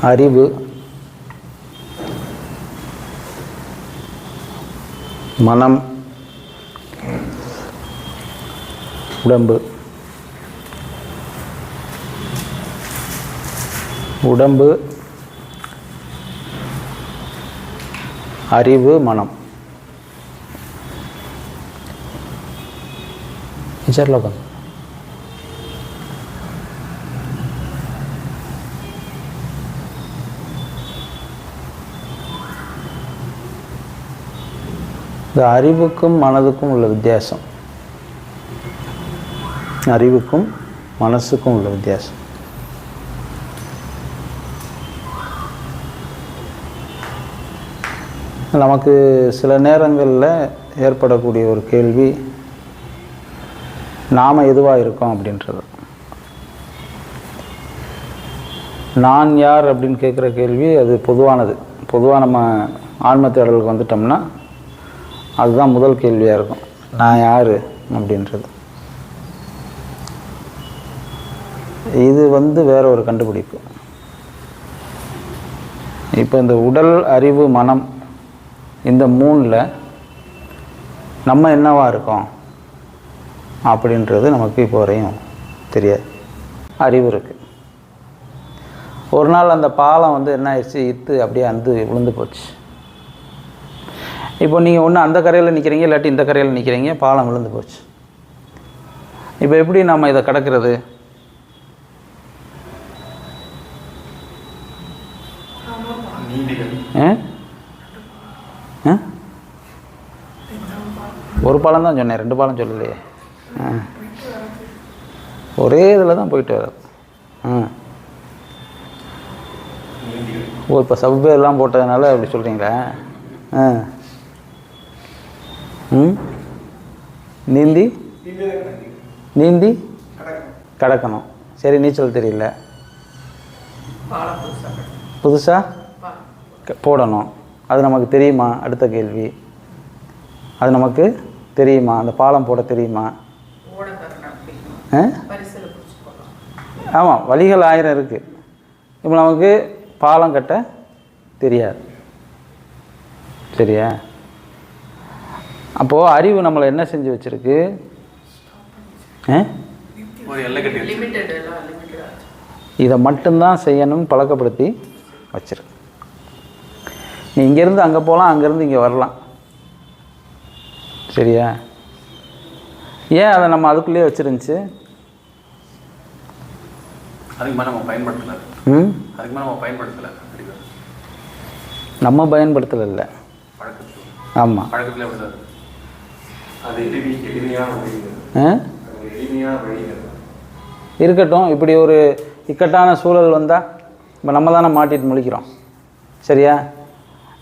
அறிவு, மனம், உடம்பு. உடம்பு, அறிவு, மனம். விசாரில் உட்காந்து இந்த அறிவுக்கும் மனதுக்கும் உள்ள வித்தியாசம், அறிவுக்கும் மனசுக்கும் உள்ள வித்தியாசம். நமக்கு சில நேரங்களில் ஏற்படக்கூடிய ஒரு கேள்வி, நாம் எதுவாக இருக்கோம் அப்படின்றது. நான் யார் அப்படின்னு கேட்குற கேள்வி அது பொதுவானது. பொதுவாக நம்ம ஆன்ம தேடலுக்கு வந்துட்டோம்னா அதுதான் முதல் கேள்வியாக இருக்கும், நான் யார் அப்படின்றது. இது வேற ஒரு கண்டுபிடிப்பு. இப்போ இந்த உடல், அறிவு, மனம், இந்த மூணில் நம்ம என்னவா இருக்கோம் அப்படின்றது நமக்கு இப்போ வரையும் தெரியாது. அறிவு இருக்குது. ஒரு நாள் அந்த பாலம் என்ன ஆயிடுச்சு, இத்து அப்படியே விழுந்து போச்சு. இப்போ நீங்கள் ஒன்று அந்த கரையில் நிற்கிறீங்க, இல்லாட்டி இந்த கரையில் நிற்கிறீங்க, பாலம் விழுந்து போச்சு. இப்போ எப்படி நம்ம இதை கடக்கிறது? ஒரு பாலம் தான் சொன்னேன், 2 பாலம் சொல்லலையே. ஒரே இதில் தான் போயிட்டு வர்றது. ஓ, இப்போ சப்வேலாம் போட்டதுனால அப்படி சொல்கிறீங்களா? நீந்தி நீந்தி கடக்கணும். சரி, நீச்சல் தெரியல, புதுசாக போடணும். அது நமக்கு தெரியுமா? அடுத்த கேள்வி, அது நமக்கு தெரியுமா? அந்த பாலம் போட தெரியுமா? ஆமாம், வழிகள் 1000 இருக்குது. இப்போ நமக்கு பாலம் கட்ட தெரியாது. சரியா? அப்போது அறிவு நம்மளை என்ன செஞ்சு வச்சுருக்கு? இதை மட்டும்தான் செய்யணும்னு பழக்கப்படுத்தி வச்சிருக்கு. நீ இங்கேருந்து அங்கே போகலாம், அங்கேருந்து இங்கே வரலாம். சரியா? ஏன் அதை நம்ம அதுக்குள்ளேயே வச்சிருந்துச்சு? நம்ம பயன்படுத்தலை. இல்லை, ஆமாம், இருக்கட்டும். இப்படி ஒரு இக்கட்டான சூழல் வந்தால் இப்போ நம்ம தானே மாட்டிட்டு முழிக்கிறோம். சரியா?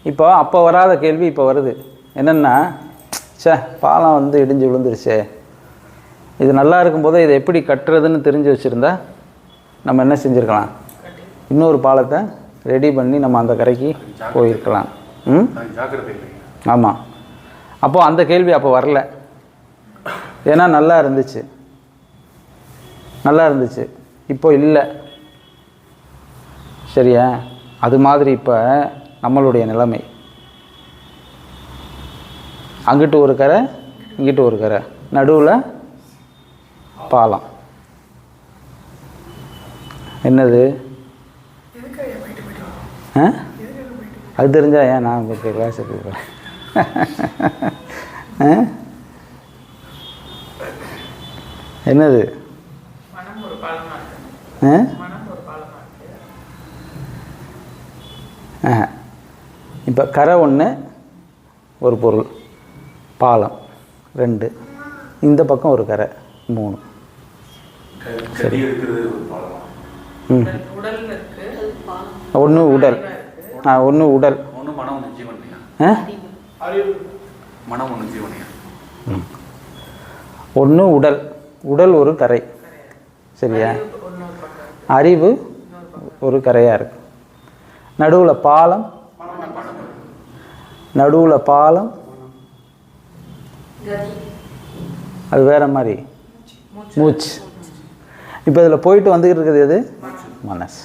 இப்போ அப்போ வராத கேள்வி இப்போ வருது. என்னென்னா, பாலம் இடிஞ்சு விழுந்துருச்சே, இது நல்லா இருக்கும்போதே இதை எப்படி கட்டுறதுன்னு தெரிஞ்சு வச்சுருந்தா நம்ம என்ன செஞ்சுருக்கலாம்? இன்னொரு பாலத்தை ரெடி பண்ணி நம்ம அந்த கரைக்கு போயிருக்கலாம். ஆமாம். அப்போது அந்த கேள்வி அப்போ வரல. ஏன்னா நல்லா இருந்துச்சு. இப்போ இல்லை. சரியா? அது மாதிரி இப்போ நம்மளுடைய நிலைமை. அங்கிட்டு ஒரு கரை, இங்கிட்டு ஒரு கரை, நடுவில் பாலம். என்னது? அது தெரிஞ்சா ஏன் நான் இப்போ கிளாஸுக்கு போகிறேன்? என்னது? இப்போ கரை 1 ஒரு பொருள், பாலம் 2, இந்த பக்கம் ஒரு கரை 3. சரி. ஒன்று உடல், ஒன்று உடல், ஒன்று உடல். உடல் ஒரு கரை. சரியா? அறிவு ஒரு கரையாக இருக்கு. நடுவில் பாலம், அது வேற மாதிரி மூச்சு. இப்போ இதில் போயிட்டு வந்துக்கிட்டு இருக்குது எது? மனசு.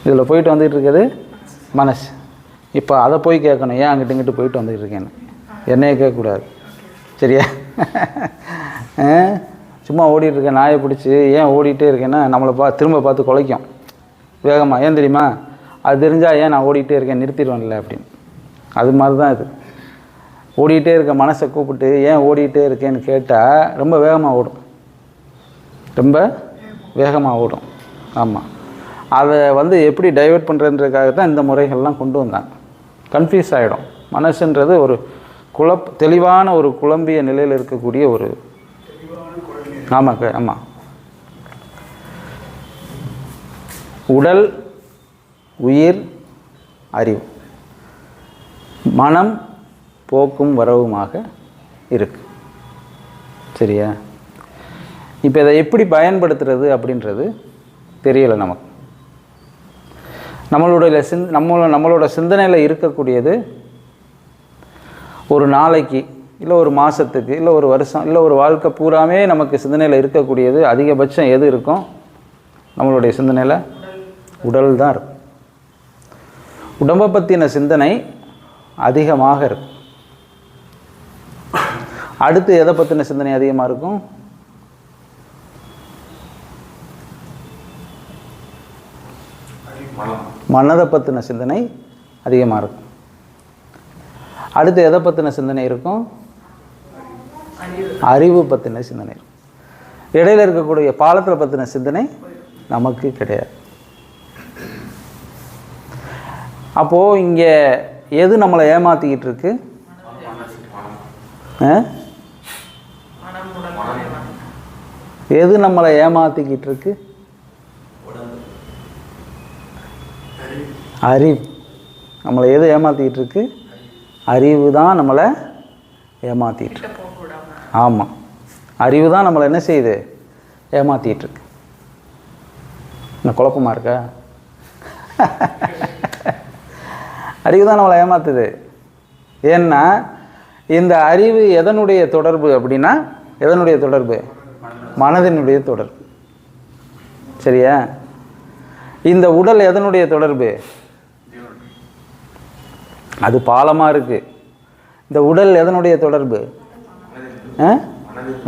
இதில் போயிட்டு வந்துகிட்டு இருக்கிறது மனசு. இப்போ அதை போய் கேட்கணும், ஏன் அங்கிட்டு இங்கிட்டு போயிட்டு வந்துக்கிட்டு இருக்கேன்னு. என்னையே கேட்கக்கூடாது, சரியா? சும்மா ஓடிட்டுருக்கேன், நாயை பிடிச்சி ஏன் ஓடிட்டே இருக்கேன்னா நம்மளை திரும்ப பார்த்து குலைக்கும் வேகமாக. ஏன் தெரியுமா? அது தெரிஞ்சால் ஏன் நான் ஓடிட்டே இருக்கேன் நிறுத்திடுவேன்ல அப்படின்னு. அது மாதிரி தான் இது. ஓடிட்டே இருக்க மனசை கூப்பிட்டு ஏன் ஓடிட்டே இருக்கேன்னு கேட்டால் ரொம்ப வேகமாக ஓடும், ரொம்ப வேகமாக ஓடும். ஆமாம், அதை எப்படி டைவெர்ட் பண்ணுறதுன்றதுக்காக தான் இந்த முறைகள்லாம் கொண்டு வந்தாங்க. கன்ஃபியூஸ் ஆகிடும் மனசுன்றது. ஒரு தெளிவான ஒரு குழம்பிய நிலையில் இருக்கக்கூடிய ஒரு ஆமாம். உடல், உயிர், அறிவு, மனம் போக்கும் வரவுமாக இருக்கு, சரியா? இப்போ இதை எப்படி பயன்படுத்துறது அப்படின்றது தெரியலை நமக்கு. நம்மளோட சிந்தனையில் இருக்கக்கூடியது ஒரு நாளைக்கு இல்லை ஒரு மாதத்துக்கு இல்லை ஒரு வருஷம் இல்லை ஒரு வாழ்க்கை பூராமே நமக்கு சிந்தனையில் இருக்கக்கூடியது அதிகபட்சம் எது இருக்கும்? நம்மளுடைய சிந்தனையில் உடல் தான் இருக்கும். உடம்பை பற்றின சிந்தனை அதிகமாக இருக்கும். அடுத்து எதை பற்றின சிந்தனை அதிகமாக இருக்கும்? மனதை பற்றின சிந்தனை அதிகமாக இருக்கும். அடுத்து எதை பற்றின சிந்தனை இருக்கும்? அறிவு பற்றின சிந்தனை இருக்கும். இடையில இருக்கக்கூடிய பாலத்தில் பற்றின சிந்தனை நமக்கு கிடையாது. அப்போது இங்கே எது நம்மளை ஏமாற்றிக்கிட்டு இருக்கு? எது நம்மளை ஏமாற்றிக்கிட்டு இருக்கு? அறிவு. நம்மளை எது ஏமாற்றிக்கிட்டு இருக்கு? அறிவு தான் நம்மளை ஏமாற்றிட்டு இருக்கு. ஆமாம், அறிவு தான் நம்மளை என்ன செய்யுது? ஏமாற்றிட்டு இருக்கு. என்ன குழப்பமாக இருக்கா? அறிவு தான் நம்மளை ஏமாத்துது. ஏன்னா இந்த அறிவு எதனுடைய தொடர்பு அப்படின்னா, எதனுடைய தொடர்பு? மனதினுடைய தொடர்பு, சரியா? இந்த உடல் எதனுடைய தொடர்பு? அது பாலமாக இருக்குது. இந்த உடல் எதனுடைய தொடர்பு?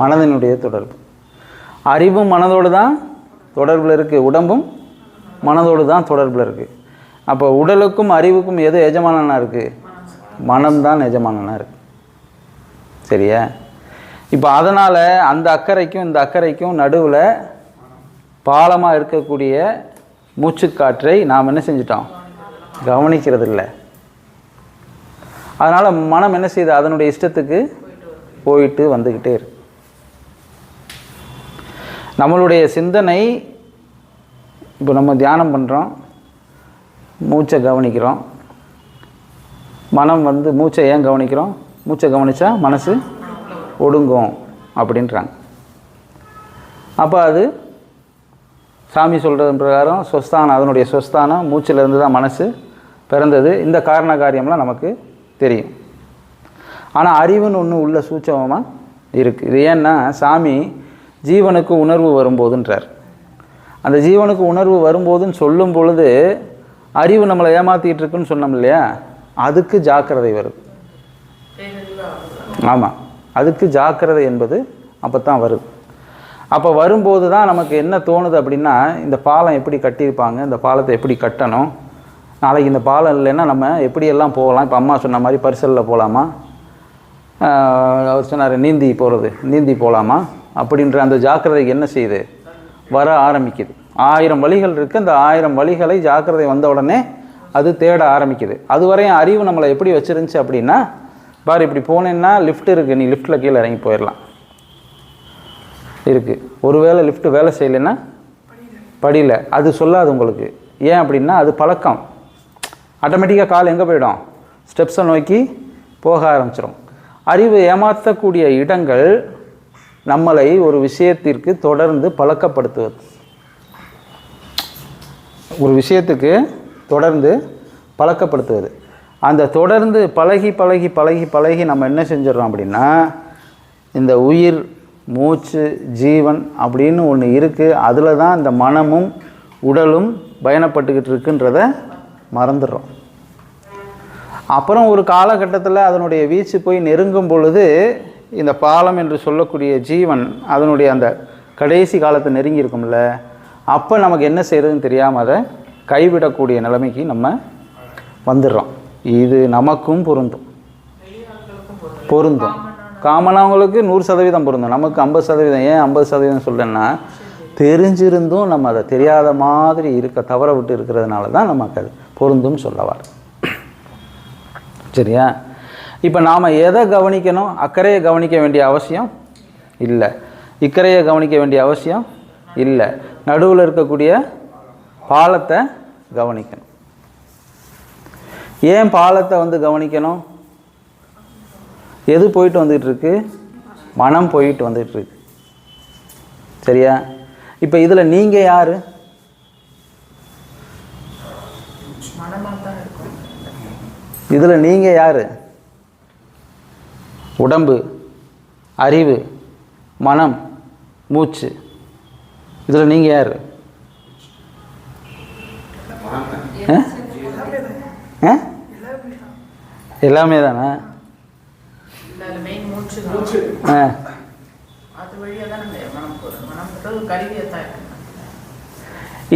மனதினுடைய தொடர்பு. அறிவும் மனதோடு தான் தொடர்பில் இருக்குது, உடம்பும் மனதோடு தான் தொடர்பில் இருக்குது. அப்போ உடலுக்கும் அறிவுக்கும் எது எஜமானனா இருக்குது? மனம்தான் எஜமானனா இருக்குது, சரியா? இப்போ அதனால் அந்த அக்கறைக்கும் இந்த அக்கறைக்கும் நடுவில் பாலமாக இருக்கக்கூடிய மூச்சுக்காற்றை நாம் என்ன செஞ்சிட்டோம்? கவனிக்கிறது இல்லை. அதனால் மனம் என்ன செய்யுது? அதனுடைய இஷ்டத்துக்கு போயிட்டு வந்துக்கிட்டே இருக்கு. நம்மளுடைய சிந்தனை, இப்போ நம்ம தியானம் பண்ணுறோம், மூச்சை கவனிக்கிறோம். மனம் மூச்சை ஏன் கவனிக்கிறோம்? மூச்சை கவனித்தா மனசு ஒடுங்கும் அப்படின்றாங்க. அப்போ அது சாமி சொல்கிறது பிரகாரம் சொஸ்தானம், அதனுடைய சொஸ்தானம் மூச்சிலேருந்து தான் மனசு பிறந்தது. இந்த காரண காரியம்லாம் நமக்கு தெரியும். ஆனால் அறிவுன்னு ஒன்று உள்ள சூட்சமமாக இருக்குது. இது ஏன்னா சாமி ஜீவனுக்கு உணர்வு வரும்போதுன்றார். அந்த ஜீவனுக்கு உணர்வு வரும்போதுன்னு சொல்லும் பொழுது அறிவு நம்மளை ஏமாற்றிட்டு இருக்குன்னு சொன்னோம் இல்லையா? அதுக்கு ஜாக்கிரதை வருது. ஆமாம், அதுக்கு ஜாக்கிரதை என்பது அப்போ தான் வருது. அப்போ வரும்போது தான் நமக்கு என்ன தோணுது அப்படின்னா, இந்த பாலம் எப்படி கட்டியிருப்பாங்க, இந்த பாலத்தை எப்படி கட்டணும், நாளைக்கு இந்த பாலம் இல்லைன்னா நம்ம எப்படியெல்லாம் போகலாம். இப்போ அம்மா சொன்ன மாதிரி பரிசலில் போகலாமா, அவர் சொன்னார் நீந்தி போகலாமா அப்படின்ற அந்த ஜாக்கிரதைக்கு என்ன செய்யுது? வர ஆரம்பிக்குது. 1000 வழிகள் இருக்குது. அந்த 1000 வழிகளை ஜாக்கிரதை வந்த உடனே அது தேட ஆரம்பிக்குது. அதுவரையும் அறிவு நம்மளை எப்படி வச்சுருந்துச்சு அப்படின்னா, பாரு இப்படி போனேன்னா லிஃப்ட் இருக்குது, நீ லிஃப்ட்டில் கீழே இறங்கி போயிடலாம் இருக்குது. ஒருவேளை லிஃப்ட்டு வேலை செய்யலைன்னா படியில், அது சொல்லாது உங்களுக்கு. ஏன் அப்படின்னா அது பழக்கம். ஆட்டோமேட்டிக்காக கால் எங்கே போயிடும்? ஸ்டெப்ஸை நோக்கி போக ஆரம்பிச்சிடும். அறிவு ஏமாற்றக்கூடிய இடங்கள் நம்மளை ஒரு விஷயத்திற்கு தொடர்ந்து பழக்கப்படுத்துவது. ஒரு விஷயத்துக்கு தொடர்ந்து பழக்கப்படுத்துவது. அந்த தொடர்ந்து பழகி பழகி பழகி பழகி நம்ம என்ன செஞ்சிடறோம் அப்படின்னா, இந்த உயிர், மூச்சு, ஜீவன் அப்படின்னு ஒன்று இருக்குது. அதில் தான் இந்த மனமும் உடலும் பயணப்பட்டுக்கிட்டு இருக்குன்றத மறந்துடுறோம். அப்புறம் ஒரு காலகட்டத்தில் அதனுடைய வீச்சு போய் நெருங்கும் பொழுது இந்த பாலம் என்று சொல்லக்கூடிய ஜீவன் அதனுடைய அந்த கடைசி காலத்தை நெருங்கி இருக்கும்ல, அப்போ நமக்கு என்ன செய்கிறதுன்னு தெரியாமல் அதை கைவிடக்கூடிய நிலைமைக்கு நம்ம வந்துடுறோம். இது நமக்கும் பொருந்தும். காமனாவங்களுக்கு 100% பொருந்தும், நமக்கு 50%. ஏன் 50% சொல்கிறேன்னா, தெரிஞ்சிருந்தும் நம்ம அதை தெரியாத மாதிரி தவற விட்டு இருக்கிறதுனால தான் நமக்கு அது பொருந்தும் சொல்லவார். சரியா? இப்போ நாம் எதை கவனிக்கணும்? அக்கறையை கவனிக்க வேண்டிய அவசியம் இல்லை, இக்கரையை கவனிக்க வேண்டிய அவசியம் இல்லை. நடுவில் இருக்கக்கூடிய பாலத்தை கவனிக்கணும். ஏன் பாலத்தை கவனிக்கணும்? எது போயிட்டு வந்துட்டு இருக்கு? மனம் போயிட்டு வந்துட்டு இருக்கு. சரியா? இப்போ இதில் நீங்கள் யார்? இதில் நீங்கள் யார்? உடம்பு, அறிவு, மனம், மூச்சு. இதில் நீங்கள் யார்? எல்லாமே தானே.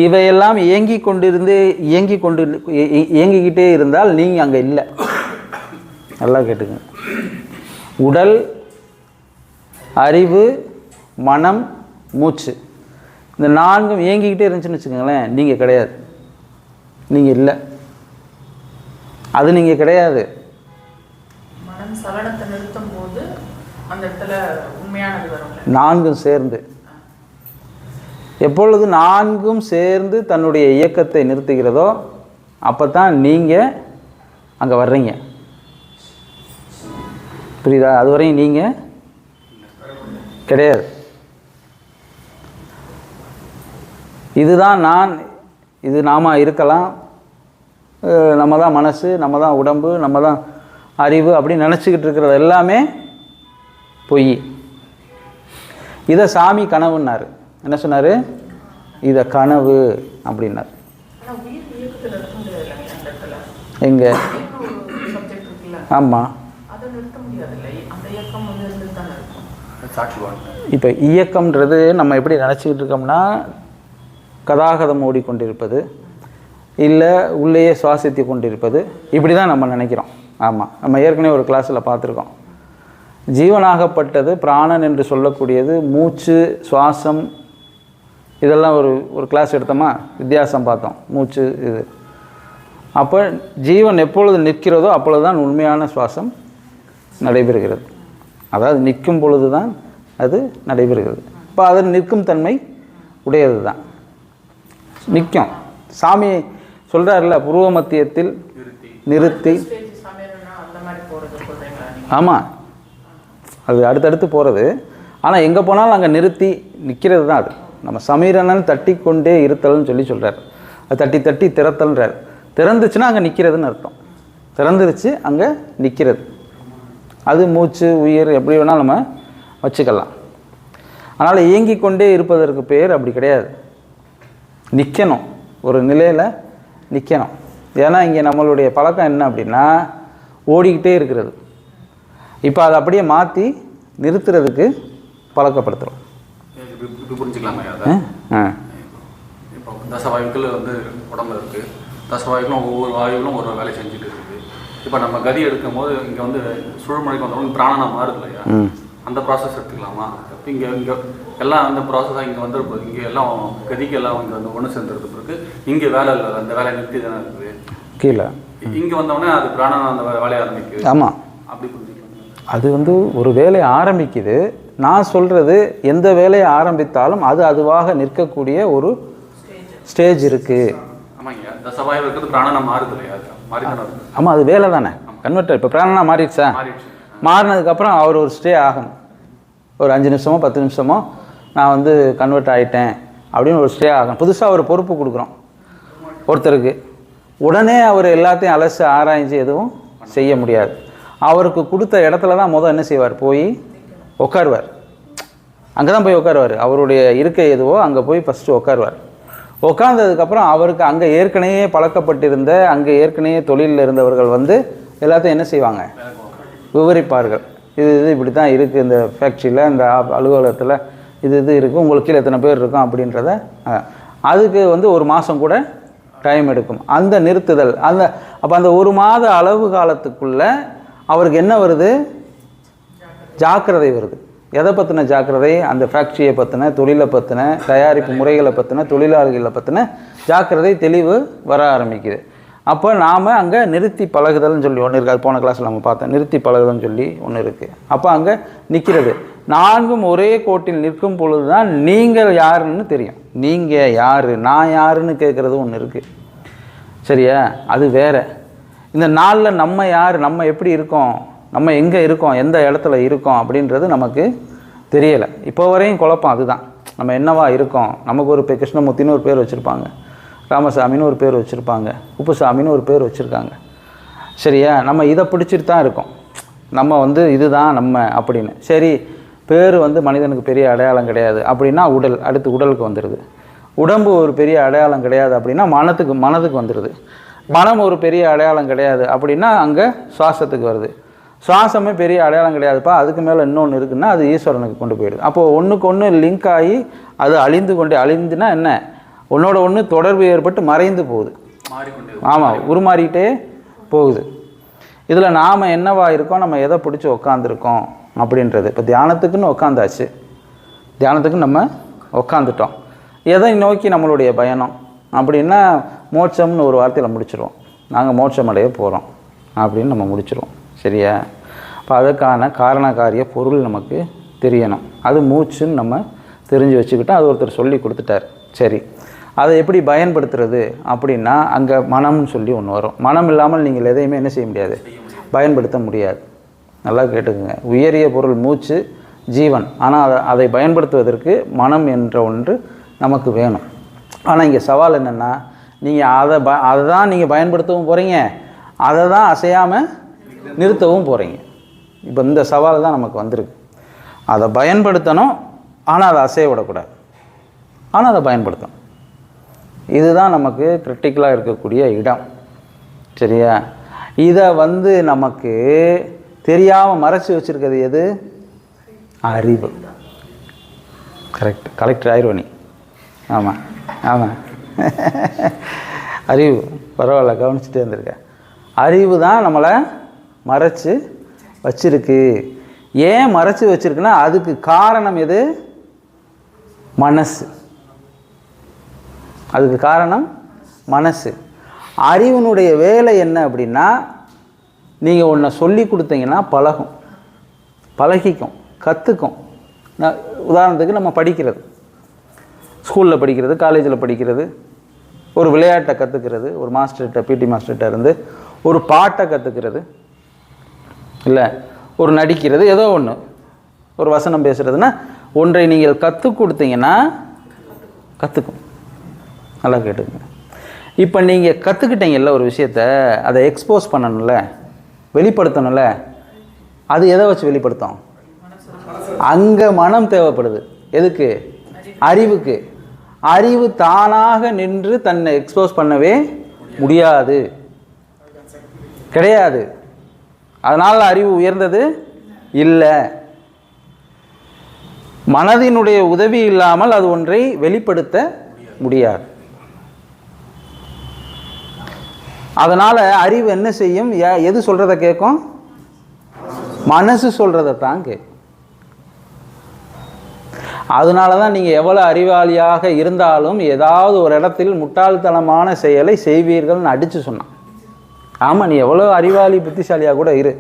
இவையெல்லாம் இயங்கிக்கிட்டே இருந்தால் நீங்கள் அங்கே இல்லை. நல்லா கேட்டுங்க. உடல், அறிவு, மனம், மூச்சு, இந்த 4ம் இயங்கிக்கிட்டே இருந்துச்சுன்னு வச்சுக்கோங்களேன், நீங்கள் கிடையாது, நீங்கள் இல்லை, அது நீங்கள் கிடையாது. மனம் சலனத்தை நிறுத்தும் போது அந்த இடத்துல உண்மையானது வரும். 4ம் சேர்ந்து, எப்பொழுது 4ம் சேர்ந்து தன்னுடைய இயக்கத்தை நிறுத்துகிறதோ அப்போ தான் நீங்கள் அங்கே வர்றீங்க. புரியுதா? அதுவரையும் நீங்கள் கிடையாது. இதுதான் நான், இது நாம இருக்கலாம், நம்ம தான் மனசு, நம்ம தான் உடம்பு, நம்ம தான் அறிவு அப்படின்னு நினச்சிக்கிட்டு இருக்கிறது எல்லாமே பொய். இதை சாமி கனவுன்னாரு. என்ன சொன்னார்? இதை கனவு அப்படின்னார். எங்க? ஆமாம். இப்போ இயக்கம்ன்றது நம்ம எப்படி நினச்சிக்கிட்டு இருக்கோம்னா, கதாகதம் ஓடிக்கொண்டிருப்பது, இல்லை உள்ளேயே சுவாசித்து கொண்டிருப்பது, இப்படி தான் நம்ம நினைக்கிறோம். ஆமாம், நம்ம ஏற்கனவே ஒரு கிளாஸில் பார்த்துருக்கோம். ஜீவனாகப்பட்டது பிராணன் என்று சொல்லக்கூடியது மூச்சு, சுவாசம், இதெல்லாம் ஒரு கிளாஸ் எடுத்தோமா, வித்தியாசம் பார்த்தோம். மூச்சு இது. அப்போ ஜீவன் எப்பொழுது நிற்கிறதோ அப்பொழுது தான் உண்மையான சுவாசம் நடைபெறுகிறது. அதாவது நிற்கும் பொழுது தான் அது நடைபெறுகிறது. இப்போ அது நிற்கும் தன்மை உடையது தான், நிற்கும். சாமி சொல்கிறார்ல, புருவ மத்தியத்தில் நிறுத்தி. ஆமாம், அது அடுத்தடுத்து போகிறது. ஆனால் எங்கே போனாலும் அங்கே நிறுத்தி நிற்கிறது தான் அது. நம்ம சமீரனன் தட்டி கொண்டே இருத்தல்னு சொல்கிறார். அது தட்டி தட்டி திறத்தல்ன்றார். திறந்துச்சுன்னா அங்கே நிற்கிறதுன்னு அர்த்தம். திறந்துருச்சு, அங்கே நிற்கிறது. அது மூச்சு, உயிர், எப்படி வேணாலும் நம்ம வச்சுக்கலாம். அதனால் இயங்கி கொண்டே இருப்பதற்கு பேர் அப்படி கிடையாது. நிற்கணும், ஒரு நிலையில் நிற்கணும். ஏன்னா இங்கே நம்மளுடைய பழக்கம் என்ன அப்படின்னா, ஓடிக்கிட்டே இருக்கிறது. இப்போ அதை அப்படியே மாற்றி நிறுத்துறதுக்கு பழக்கப்படுத்துகிறோம். புரிஞ்சுக்கலாமா? இப்போ தசவாயுக்கள் உடம்புல இருக்குது. தசவாயுக்களும் ஒவ்வொரு வாயுகளும் ஒரு வேலை செஞ்சுட்டு இருக்குது. இப்போ நம்ம கதி எடுக்கும் போது இங்கே சுழல்முறைக்கு வந்தவங்க பிராணனா மாறுது இல்லையா, அந்த ப்ராசஸ் எடுத்துக்கலாமா? இங்கே எல்லாம் அந்த ப்ராசஸாக இங்கே வந்துருப்போது, இங்கே எல்லாம் கதிக்கு எல்லாம் இங்கே ஒன்று சேர்ந்துருக்கு பிறகு இங்கே வேலை இல்லை, அந்த வேலையை நிறுத்தி தானே இருக்குது கீழே. இங்கே வந்தோடனே அது பிராணனா அந்த வேலையை ஆரம்பிக்குது. ஆமாம், அப்படி புரிஞ்சுக்கலாம். அது ஒரு வேலையை ஆரம்பிக்குது. நான் சொல்கிறது, எந்த வேலையை ஆரம்பித்தாலும் அது அதுவாக நிற்கக்கூடிய ஒரு ஸ்டேஜ் இருக்குது. ஆமாங்க, தசவாயு இருக்கிறது பிராணனா மாறுது இல்லையா? ஆமாம், அது வேலை தானே, கன்வெர்ட்டர். இப்போ பிராணனா மாறிடுச்சா? மாறினதுக்கப்புறம் அவர் ஒரு ஸ்டே ஆகணும். ஒரு 5 நிமிஷமோ 10 நிமிஷமோ நான் கன்வெர்ட் ஆகிட்டேன் அப்படின்னு ஒரு ஸ்டே ஆகணும். புதுசாக ஒரு பொறுப்பு கொடுக்குறோம் ஒருத்தருக்கு. உடனே அவர் எல்லாத்தையும் அலசி ஆராய்ஞ்சு எதுவும் செய்ய முடியாது. அவருக்கு கொடுத்த இடத்துல தான் என்ன செய்வார்? போய் உட்காருவார். அங்கே தான் போய் உட்காருவார். அவருடைய இருக்கை எதுவோ அங்கே போய் ஃபஸ்ட்டு உட்காருவார். உட்காந்ததுக்கப்புறம் அவருக்கு அங்கே ஏற்கனவே பழக்கப்பட்டிருந்த அங்கே ஏற்கனவே தொழிலில் இருந்தவர்கள் வந்து எல்லாத்தையும் என்ன செய்வாங்க, விவரிப்பார்கள். இது இப்படி தான் இருக்குது இந்த ஃபேக்ட்ரியில், இந்த அலுவலகத்தில் இது இருக்குது, உங்களுக்கு கீழே எத்தனை பேர் இருக்கும் அப்படின்றத. அதுக்கு வந்து ஒரு மாதம் கூட டைம் எடுக்கும் அந்த நிறுத்துதல். அப்போ அந்த ஒரு மாத அளவு காலத்துக்குள்ளே அவருக்கு என்ன வருது, ஜாக்கிரதை வருது. எதை பற்றின ஜாக்கிரதை, அந்த ஃபேக்ட்ரியை பற்றின, தொழிலை பற்றின, தயாரிப்பு முறைகளை பற்றின, தொழிலாளிகளை பற்றின ஜாக்கிரதை, தெளிவு வர ஆரம்பிக்குது. அப்போ நாம் அங்கே நிறுத்தி பழகுதல்னு சொல்லி ஒன்று இருக்குது. அது போன கிளாஸில் நம்ம பார்த்தோம், நிறுத்தி பழகுதல்னு சொல்லி ஒன்று இருக்குது. அப்போ அங்கே நிற்கிறது. நான்கும் ஒரே கோட்டில் நிற்கும் பொழுது தான் நீங்கள் யாருன்னு தெரியும். நீங்கள் யார், நான் யாருன்னு கேட்குறது ஒன்று இருக்குது. சரியா? அது வேறு. இந்த நாளில் நம்ம யார், நம்ம எப்படி இருக்கோம், நம்ம எங்கே இருக்கோம், எந்த இடத்துல இருக்கோம் அப்படின்றது நமக்கு தெரியலை. இப்போ வரையும் குழப்பம் அதுதான். நம்ம என்னவா இருக்கோம், நமக்கு ஒரு கிருஷ்ணமூர்த்தின்னு ஒரு பேர் வச்சுருப்பாங்க, ராமசாமின்னு ஒரு பேர் வச்சுருப்பாங்க, குப்புசாமின்னு ஒரு பேர் வச்சுருக்காங்க. சரியா? நம்ம இதை பிடிச்சிட்டு தான் இருக்கோம். நம்ம வந்து இதுதான் நம்ம அப்படின்னு. சரி, பேர் வந்து மனிதனுக்கு பெரிய அடையாளம் கிடையாது அப்படின்னா உடல், அடுத்து உடலுக்கு வந்துடுது. உடம்பு ஒரு பெரிய அடையாளம் கிடையாது அப்படின்னா மனதுக்கு வந்துடுது. மனம் ஒரு பெரிய அடையாளம் கிடையாது அப்படின்னா அங்கே சுவாசத்துக்கு வருது. சுவாசமே பெரிய அடையாளம் கிடையாதுப்பா, அதுக்கு மேலே இன்னொன்று இருக்குன்னா அது ஈஸ்வரனுக்கு கொண்டு போயிடுது. அப்போது ஒன்றுக்கு ஒன்று லிங்க் ஆகி அது அழிந்துனா என்ன, ஒன்றோட ஒன்று தொடர்பு ஏற்பட்டு மறைந்து போகுது. ஆமாம், உருமாறிக்கிட்டே போகுது. இதில் நாம் என்னவா இருக்கோம், நம்ம எதை பிடிச்சி உக்காந்துருக்கோம் அப்படின்றது. இப்போ தியானத்துக்குன்னு உக்காந்தாச்சு, தியானத்துக்கு நம்ம உக்காந்துட்டோம். எதை நோக்கி நம்மளுடைய பயணம் அப்படின்னா மோட்சம்னு ஒரு வார்த்தையில் முடிச்சிடுவோம். நாங்கள் மோட்சம் அடைய போகிறோம் அப்படின்னு நம்ம முடிச்சிடுவோம். சரியா? இப்போ அதுக்கான காரணக்காரிய பொருள் நமக்கு தெரியணும். அது மூச்சுன்னு நம்ம தெரிஞ்சு வச்சுக்கிட்டோம். அது ஒருத்தர் சொல்லி கொடுத்துட்டார். சரி, அதை எப்படி பயன்படுத்துறது அப்படின்னா அங்கே மனம்னு சொல்லி ஒன்று வரும். மனம் இல்லாமல் நீங்கள் எதையுமே என்ன செய்ய முடியாது, பயன்படுத்த முடியாது. நல்லா கேட்டுக்குங்க. உயரிய பொருள் மூச்சு, ஜீவன். ஆனால் அதை பயன்படுத்துவதற்கு மனம் என்ற ஒன்று நமக்கு வேணும். ஆனால் இங்கே சவால் என்னென்னா, நீங்கள் அதை தான் நீங்கள் பயன்படுத்தவும் போகிறீங்க, அதை தான் அசையாமல் நிறுத்தவும் போகிறீங்க. இப்போ இந்த சவால் தான் நமக்கு வந்திருக்கு. அதை பயன்படுத்தணும், ஆனால் அதை அசைய விடக்கூடாது, ஆனால் அதை பயன்படுத்தணும். இதுதான் நமக்கு கிரிட்டிக்கலாக இருக்கக்கூடிய இடம். சரியா? இதை வந்து நமக்கு தெரியாமல் மறைச்சி வச்சுருக்கிறது எது, அறிவு. கரெக்ட், கலெக்டர் ஆயிடுவனி. ஆமாம் ஆமாம், அறிவு. பரவாயில்ல, கவனிச்சுட்டே இருந்திருக்கேன். அறிவு தான் நம்மளை மறைச்சி வச்சிருக்கு. ஏன் மறைச்சி வச்சிருக்குன்னா அதுக்கு காரணம் எது, மனசு. அதுக்கு காரணம் மனசு. அறிவினுடைய வேலை என்ன அப்படின்னா, நீங்கள் ஒன்றை சொல்லி கொடுத்தீங்கன்னா பழகிக்கும், கற்றுக்கும். உதாரணத்துக்கு நம்ம படிக்கிறது, ஸ்கூலில் படிக்கிறது, காலேஜில் படிக்கிறது, ஒரு விளையாட்டை கற்றுக்கிறது, ஒரு மாஸ்டர்கிட்ட, பிடி மாஸ்டர்கிட்ட இருந்து ஒரு பாட்டை கற்றுக்கிறது, இல்லை ஒரு நடிக்கிறது, ஏதோ ஒன்று, ஒரு வசனம் பேசுகிறதுனா ஒன்றை நீங்கள் கற்றுக் கொடுத்தீங்கன்னா கற்றுக்கும். நல்லா கேட்டுக்கங்க. இப்போ நீங்கள் கற்றுக்கிட்டீங்கல்ல ஒரு விஷயத்தை, அதை எக்ஸ்போஸ் பண்ணணும்ல, வெளிப்படுத்தணும்ல. அது எதை வச்சு வெளிப்படுத்தும், அங்கே மனம் தேவைப்படுது. எதுக்கு, அறிவுக்கு. அறிவு தானாக நின்று தன்னை எக்ஸ்போஸ் பண்ணவே முடியாது, கிடையாது. அதனால் அறிவு உயர்ந்தது இல்லை. மனதினுடைய உதவி இல்லாமல் அது ஒன்றை வெளிப்படுத்த முடியாது. அதனால் அறிவு என்ன செய்யும், எது சொல்கிறத கேட்கும், மனசு சொல்கிறத தான் கேட்கும். அதனால தான் நீங்கள் எவ்வளோ அறிவாளியாக இருந்தாலும் ஏதாவது ஒரு இடத்தில் முட்டாள்தனமான செயலை செய்வீர்கள்னு அடித்து சொன்னான். ஆமாம், நீ எவ்வளோ அறிவாளி புத்திசாலியாக கூட இரு,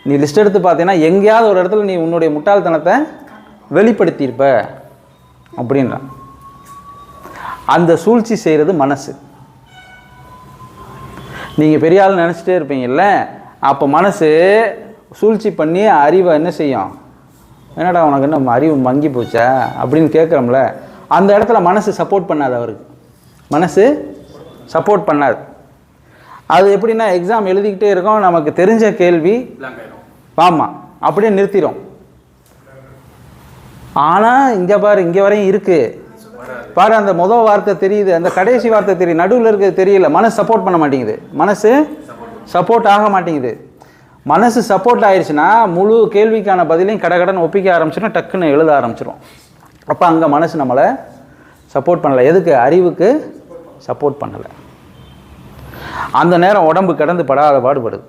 நீ லிஸ்ட் எடுத்து பார்த்தீங்கன்னா எங்கேயாவது ஒரு இடத்துல நீ உன்னுடைய முட்டாள்தனத்தை வெளிப்படுத்தியிருப்ப அப்படின்றான். அந்த சூழ்ச்சி செய்கிறது மனசு. நீங்கள் பெரிய ஆள் நினச்சிட்டே இருப்பீங்கல்ல, அப்போ மனசு சூழ்ச்சி பண்ணி அறிவை என்ன செய்யும், என்னடா உனக்கு என்ன அறிவு மங்கி போச்சா அப்படின்னு கேட்குறோம்ல, அந்த இடத்துல மனசு சப்போர்ட் பண்ணாது. அவருக்கு மனசு சப்போர்ட் பண்ணாது. அது எப்படின்னா, எக்ஸாம் எழுதிக்கிட்டே இருக்கோம், நமக்கு தெரிஞ்ச கேள்வி, ஆமாம், அப்படியே நிறுத்திடும். ஆனால் இங்கே பாரு, இங்கே வரையும் இருக்குது, பாரு, அந்த முதல் வார்த்தை தெரியுது, அந்த கடைசி வார்த்தை தெரியுது, நடுவில் இருக்கிறது தெரியல. மனசு சப்போர்ட் பண்ண மாட்டேங்குது, மனசு சப்போர்ட் ஆக மாட்டேங்குது. மனசு சப்போர்ட் ஆயிடுச்சுன்னா முழு கேள்விக்கான பதிலையும் கடகடன்னு ஒப்பிக்க ஆரம்பிச்சிடும், டக்குன்னு எழுத ஆரம்பிச்சிடும். அப்போ அங்கே மனசு நம்மளை சப்போர்ட் பண்ணலை. எதுக்கு? அறிவுக்கு சப்போர்ட் பண்ணலை. அந்த நேரம் உடம்பு கிடந்து படாத பாடுபடுது.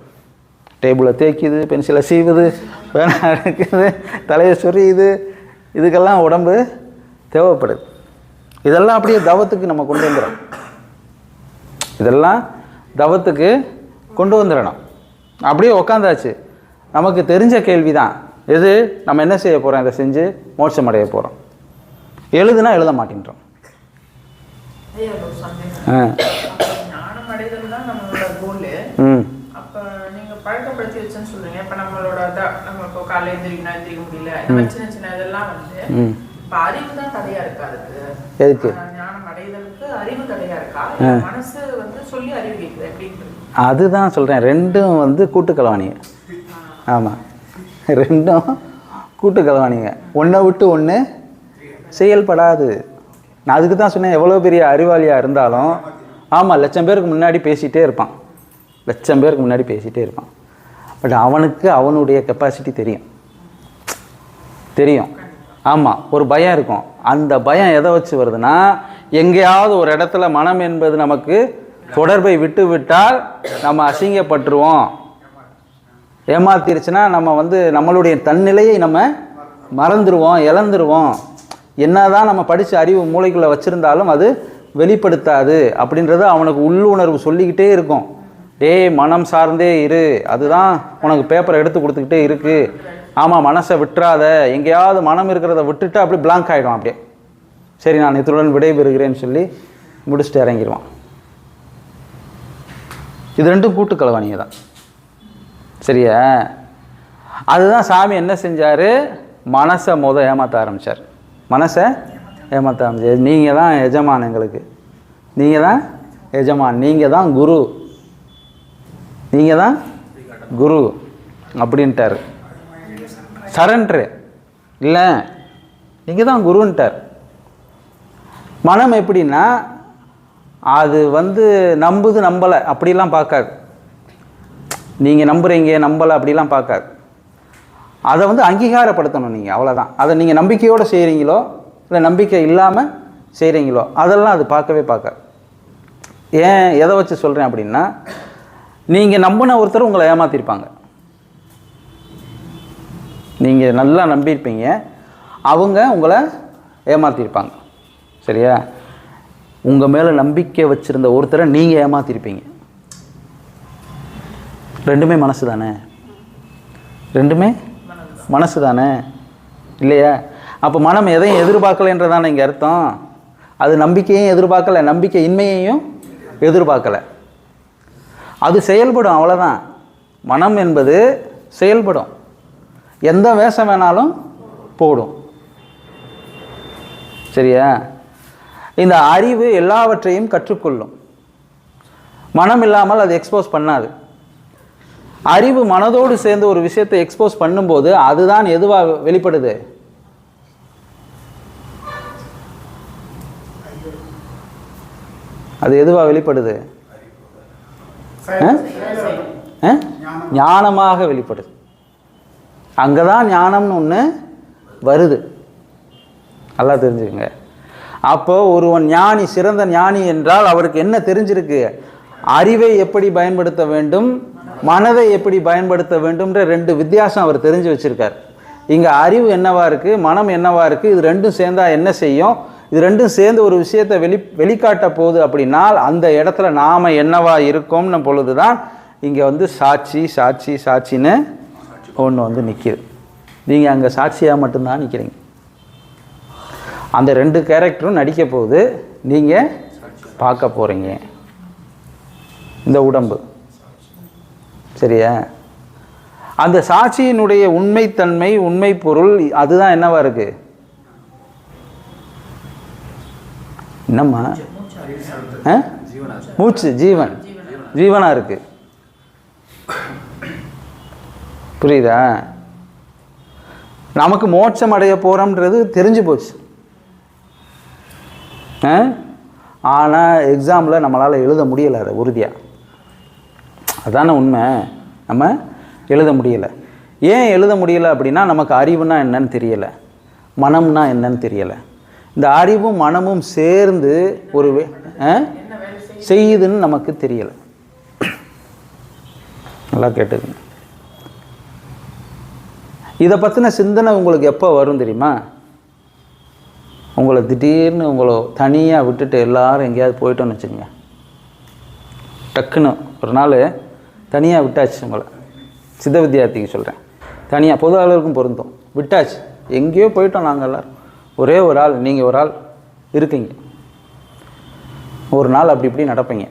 டேபிளை தேய்க்குது, பென்சிலை சீவுது, பேனா எடுக்குது, தலையை சொரியுது. இதுக்கெல்லாம் உடம்பு தேவைப்படுது. இதெல்லாம் அப்படியே தவத்துக்கு நம்ம கொண்டு வந்துடணும். இதெல்லாம் தவத்துக்கு கொண்டு வந்துடணும். அப்படியே உக்காந்தாச்சு. நமக்கு தெரிஞ்ச கேள்வி தான் எது? நம்ம என்ன செய்ய போகிறோம்? இதை செஞ்சு மோட்சம் அடைய போகிறோம். எழுதுனா எழுத மாட்டேன்றோம். பழக்கப்படுத்தி வச்சுன்னு சொல்றீங்க. இப்ப நம்மளோட நம்ம இப்போ காலையில எந்திரிக்க முடியல, இந்த மாதிரி சின்ன சின்ன இதெல்லாம் வந்து இப்ப அறிவு தான் தடையா இருக்கா? அதுக்கு எதுக்கு? ஞானம் அடைதலுக்கு அறிவு தடையா இருக்கா? மனசு வந்து சொல்லி அறிவு கேட்குது எப்படி? அதுதான் சொல்றேன், ரெண்டும் வந்து கூட்டு கலவாணிங்க. ஆமா, ரெண்டும் கூட்டு கலவாணிங்க. ஒன்றை விட்டு ஒன்று செயல்படாது. நான் அதுக்கு தான் சொன்னேன், எவ்வளோ பெரிய அறிவாளியாக இருந்தாலும் ஆமாம், லட்சம் பேருக்கு முன்னாடி பேசிகிட்டே இருப்பான், லட்சம் பேருக்கு முன்னாடி பேசிகிட்டே இருப்பான். பட் அவனுக்கு அவனுடைய கெப்பாசிட்டி தெரியும். ஆமாம், ஒரு பயம் இருக்கும். அந்த பயம் எதை வச்சு வருதுன்னா, எங்கேயாவது ஒரு இடத்துல மனம் என்பது நமக்கு தொடர்பை விட்டு விட்டால் நம்ம அசிங்கப்பட்டுருவோம். ஏமாத்திருச்சுன்னா நம்ம வந்து நம்மளுடைய தன்னிலையை நம்ம மறந்துடுவோம், இழந்துருவோம். என்னதான் நம்ம படித்த அறிவு மூளைக்குள்ளே வச்சுருந்தாலும் அது வெளிப்படுத்தாது அப்படின்றது அவனுக்கு உள்ளுணர்வு சொல்லிக்கிட்டே இருக்கும். டேய், மனம் சார்ந்தே இரு, அதுதான் உனக்கு பேப்பரை எடுத்து கொடுத்துக்கிட்டே இருக்குது. ஆமாம், மனசை விட்டுறாத. எங்கேயாவது மனம் இருக்கிறத விட்டுட்டு அப்படி பிளாங்க் ஆகிடும். அப்படியே சரி, நான் இத்துடன் விடைபெறுகிறேன்னு சொல்லி முடிச்சுட்டு இறங்கிடுவான். இது ரெண்டும் கூட்டு கலவாணிங்க தான். சரியா? அதுதான் சாமி என்ன செஞ்சார்? மனசை ஏமாற்ற ஆரம்பித்தார். மனசை ஏமாற்ற ஆரம்பிச்சார். நீங்கள் தான் எஜமான், எங்களுக்கு நீங்கள் தான் எஜமான், நீங்கள் தான் குரு, நீங்கள் தான் குரு அப்படின்ட்டார். சரண்ட்ரு இல்லை, நீங்கள் தான் குருன்ட்டார். மனம் எப்படின்னா, அது வந்து நம்புது நம்பலை அப்படிலாம் பார்க்காது. நீங்கள் நம்புகிறீங்க நம்பலை அப்படிலாம் பார்க்காது. அதை வந்து அங்கீகாரப்படுத்தணும் நீங்கள், அவ்வளோதான். அதை நீங்கள் நம்பிக்கையோடு செய்கிறீங்களோ இல்லை நம்பிக்கை இல்லாமல் செய்கிறீங்களோ அதெல்லாம் அது பார்க்கவே பார்க்காது. ஏன் எதை வச்சு சொல்கிறேன் அப்படின்னா, நீங்கள் நம்பின ஒருத்தர் உங்களை ஏமாற்றிருப்பாங்க. நீங்கள் நல்லா நம்பியிருப்பீங்க, அவங்க உங்களை ஏமாற்றிருப்பாங்க. சரியா? உங்கள் மேலே நம்பிக்கை வச்சுருந்த ஒருத்தரை நீங்கள் ஏமாற்றிருப்பீங்க. ரெண்டுமே மனசு தானே, ரெண்டுமே மனசு தானே இல்லையா? அப்போ மனம் எதையும் எதிர்பார்க்கலைன்றதானே இங்கே அர்த்தம். அது நம்பிக்கையும் எதிர்பார்க்கலை, நம்பிக்கை இன்மையையும் எதிர்பார்க்கலை. அது செயல்படும், அவ்வளோதான். மனம் என்பது செயல்படும், எந்த வேஷம் வேணாலும் போடும். சரியா? இந்த அறிவு எல்லாவற்றையும் கற்றுக்கொள்ளும், மனம் இல்லாமல் அது எக்ஸ்போஸ் பண்ணாது. அறிவு மனதோடு சேர்ந்து ஒரு விஷயத்தை எக்ஸ்போஸ் பண்ணும்போது அதுதான் எதுவாக வெளிப்படுது? அது எதுவாக வெளிப்படுது? ஞானமாக வெளிப்படுது. அங்கே தான் ஞானம்னு ஒன்று வருது. நல்லா தெரிஞ்சுக்கங்க. அப்போ ஒருவன் ஞானி, சிறந்த ஞானி என்றால் அவருக்கு என்ன தெரிஞ்சிருக்கு? அறிவை எப்படி பயன்படுத்த வேண்டும், மனதை எப்படி பயன்படுத்த வேண்டும்ன்ற ரெண்டு வித்தியாசம் அவர் தெரிஞ்சு வச்சிருக்கார். இங்கே அறிவு என்னவா இருக்குது, மனம் என்னவா இருக்குது, இது ரெண்டும் சேர்ந்தா என்ன செய்யும், இது ரெண்டும் சேர்ந்து ஒரு விஷயத்தை வெளிக்காட்ட போகுது அப்படின்னால் அந்த இடத்துல நாம் என்னவா இருக்கோம்னு பொழுது தான் இங்கே வந்து சாட்சி சாட்சி சாட்சின்னு ஒன்று வந்து நிற்கிது. நீங்கள் அங்கே சாட்சியாக மட்டும்தான் நிற்கிறீங்க. அந்த ரெண்டு கேரக்டரும் நடிக்க போகுது, நீங்கள் பார்க்க போகிறீங்க இந்த உடம்பு. சரியா? அந்த சாட்சியினுடைய உண்மைத்தன்மை, உண்மை பொருள் அதுதான் என்னவா இருக்கு? என்னம்மா? மூச்சு, ஜீவன், ஜீவனா இருக்கு. புரியுதா? நமக்கு மோட்சம் அடைய போறோம்ன்றது தெரிஞ்சு போச்சு. ஆனால் எக்ஸாமில் நம்மளால் எழுத முடியலை அதை உறுதியாக. அதான உண்மை. நம்ம எழுத முடியலை. ஏன் எழுத முடியலை அப்படின்னா நமக்கு அறிவுனா என்னன்னு தெரியலை, மனம்னா என்னன்னு தெரியலை. இந்த அறிவும் மனமும் சேர்ந்து ஒரு செய்யுதுன்னு நமக்கு தெரியலை. நல்லா கேட்டுக்குங்க. இதை பற்றின சிந்தனை உங்களுக்கு எப்போ வரும் தெரியுமா? உங்களை திடீர்னு உங்களை தனியாக விட்டுட்டு எல்லாரும் எங்கேயாவது போயிட்டோன்னு வச்சுக்கோங்க. டக்குன்னு ஒரு நாள் தனியாக விட்டாச்சு உங்களை. சித்த வித்தியார்த்திக்கு சொல்கிறேன், தனியாக பொது அளவுக்கும் பொருந்தும். விட்டாச்சு, எங்கேயோ போயிட்டோம் நாங்கள் எல்லோரும். ஒரே ஒரு ஆள், நீங்கள் ஒரு ஆள் இருக்கீங்க. ஒரு நாள் அப்படி இப்படி நடப்பீங்க.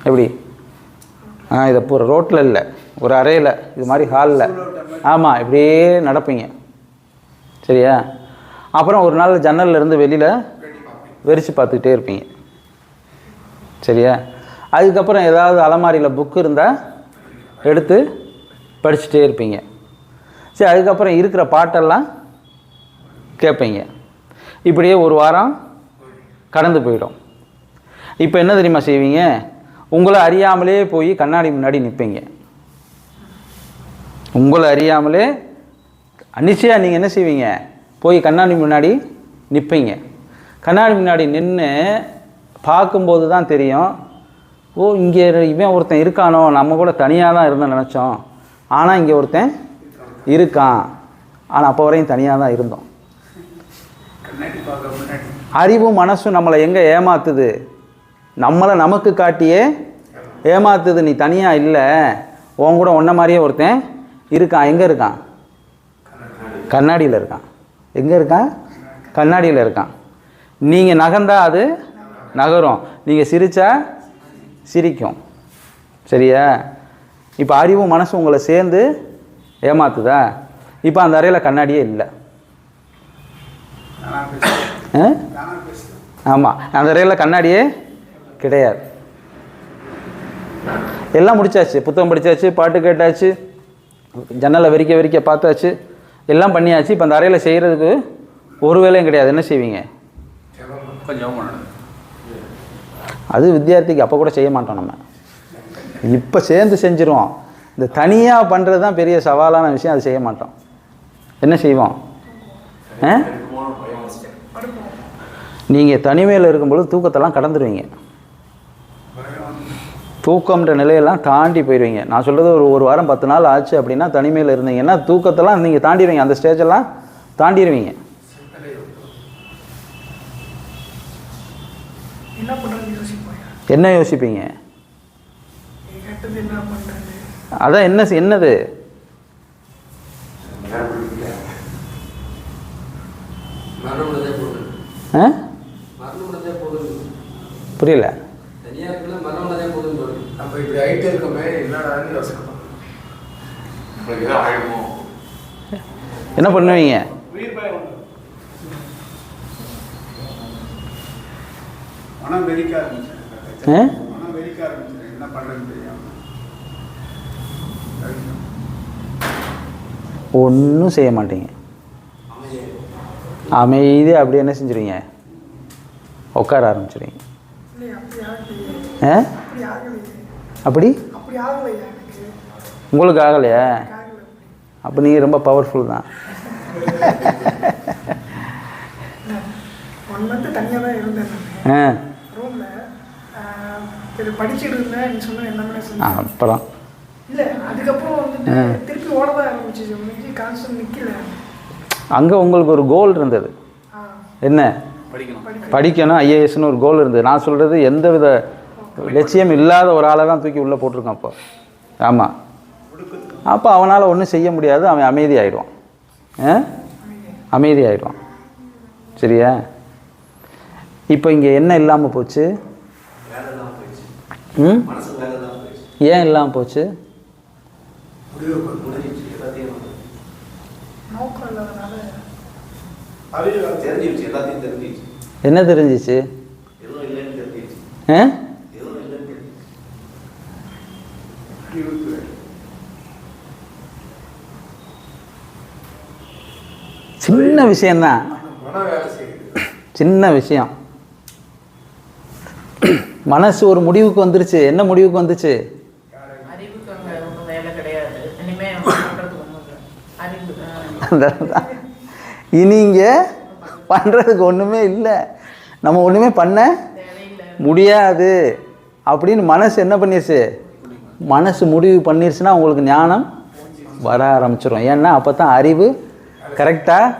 எப்படி? இதை பூரா ரோட்டில் இல்லை, ஒரு அறையில், இது மாதிரி ஹாலில். ஆமாம், இப்படியே நடப்பீங்க. சரியா? அப்புறம் ஒரு நாள் ஜன்னல்லேருந்து வெளியில் வெறிச்சு பார்த்துக்கிட்டே இருப்பீங்க. சரியா? அதுக்கப்புறம் ஏதாவது அலமாரியில் புக்கு இருந்தால் எடுத்து படிச்சுட்டே இருப்பீங்க. சரி, அதுக்கப்புறம் இருக்கிற பாட்டெல்லாம் கேட்பீங்க. இப்படியே ஒரு வாரம் கடந்து போயிடும். இப்போ என்ன தெரியுமா செய்வீங்க? உங்களை அறியாமலே போய் கண்ணாடி முன்னாடி நிற்பீங்க. உங்களை அறியாமலே நிச்சயம் நீங்கள் என்ன செய்வீங்க? போய் கண்ணாடி முன்னாடி நிற்பீங்க. கண்ணாடி முன்னாடி நின்று பார்க்கும்போது தான் தெரியும், ஓ இங்கே இவன் ஒருத்தன் இருக்கானோ, நம்ம கூட தனியாக தான் இருந்தோம் நினச்சோம், ஆனால் இங்கே ஒருத்தன் இருக்கான், ஆனால் அப்போ வரையும் தனியாக தான் இருந்தோம். அறிவும் மனசும் நம்மளை எங்கே ஏமாத்துது? நம்மளை நமக்கு காட்டியே ஏமாத்துது. நீ தனியாக இல்லை, உன் கூட ஒன்றை மாதிரியே ஒருத்தன் இருக்கான். எங்கே இருக்கான்? கண்ணாடியில் இருக்கான். எங்கே இருக்கான்? கண்ணாடியில் இருக்கான். நீங்கள் நகர்ந்தா அது நகரும், நீங்கள் சிரித்தா சிரிக்கும். சரியா? இப்போ அறிவும் மனசும் உங்களை சேர்ந்து ஏமாத்துதா? இப்போ அந்த அறையில் கண்ணாடியே இல்லை. ஆமாம், அந்த அறையில் கண்ணாடியே கிடையாது. எல்லாம் முடிச்சாச்சு, புத்தகம் படித்தாச்சு, பாட்டு கேட்டாச்சு, ஜன்னலை வெறிக்க பார்த்தாச்சு, எல்லாம் பண்ணியாச்சு. இப்போ அந்த அறையில் செய்கிறதுக்கு ஒரு வேலையும் கிடையாது. என்ன செய்வீங்க? அது வித்தியார்த்திக்கு அப்போ கூட செய்ய மாட்டோம் நம்ம. இப்போ சேர்ந்து செஞ்சுருவோம். இந்த தனியாக பண்ணுறது தான் பெரிய சவாலான விஷயம். அது செய்ய மாட்டோம். என்ன செய்வோம்? நீங்கள் தனிமையில் இருக்கும்பொழுது தூக்கத்தெல்லாம் கடந்துடுவீங்க. தூக்கம்ன்ற நிலையெல்லாம் தாண்டி போயிடுவீங்க. நான் சொல்கிறது ஒரு வாரம் 10 நாள் ஆச்சு அப்படின்னா தனிமையில் இருந்தீங்கன்னா தூக்கத்தெல்லாம் நீங்கள் தாண்டிடுவீங்க. அந்த ஸ்டேஜெல்லாம் தாண்டிடுவீங்க. என்ன யோசிப்பீங்க? அதான் என்னது? புரியல. என்ன பண்ணுவீங்க? ஒன்றும் செய்ய மாட்டீங்க. அமைதியாக அப்படி என்ன செஞ்சுருவீங்க? உட்கார ஆரம்பிச்சிடுவீங்க. அப்படி உங்களுக்கு ஆகலையா? அப்போ நீங்கள் ரொம்ப பவர்ஃபுல் தான். அப்புறம் அங்கே உங்களுக்கு ஒரு கோல் இருந்தது. என்ன? படிக்கணும், ஐஏஎஸ்னு ஒரு கோல் இருந்தது. நான் சொல்கிறது எந்த வித லட்சியம் இல்லாத ஒரு ஆளை தான் தூக்கி உள்ளே போட்டிருக்கான் அப்போ. ஆமாம், அப்போ அவனால் ஒன்றும் செய்ய முடியாது. அவன் அமைதியாகிடுவான். அமைதியாகிடுவான். சரியா? இப்போ இங்கே என்ன இல்லாமல் போச்சு? ஏன் இல்லாமல் போச்சு? என்ன தெரிஞ்சிச்சு? சின்ன விஷயம்தான், சின்ன விஷயம். மனசு ஒரு முடிவுக்கு வந்துருச்சு. என்ன முடிவுக்கு வந்துச்சு? அறிவுக்கு அங்க ஒன்றும் வேலை கிடையாது, இனிமே பண்றதுக்கு ஒன்றும் இல்லை. அறிவு இனி இங்கே பண்ணுறதுக்கு ஒன்றுமே இல்லை, நம்ம ஒன்றுமே பண்ண முடியாது அப்படின்னு மனசு என்ன பண்ணிடுச்சு? மனசு முடிவு பண்ணிருச்சுன்னா உங்களுக்கு ஞானம் வர ஆரம்பிச்சிடும். ஏன்னா அப்போ தான் அறிவு கரெக்டாக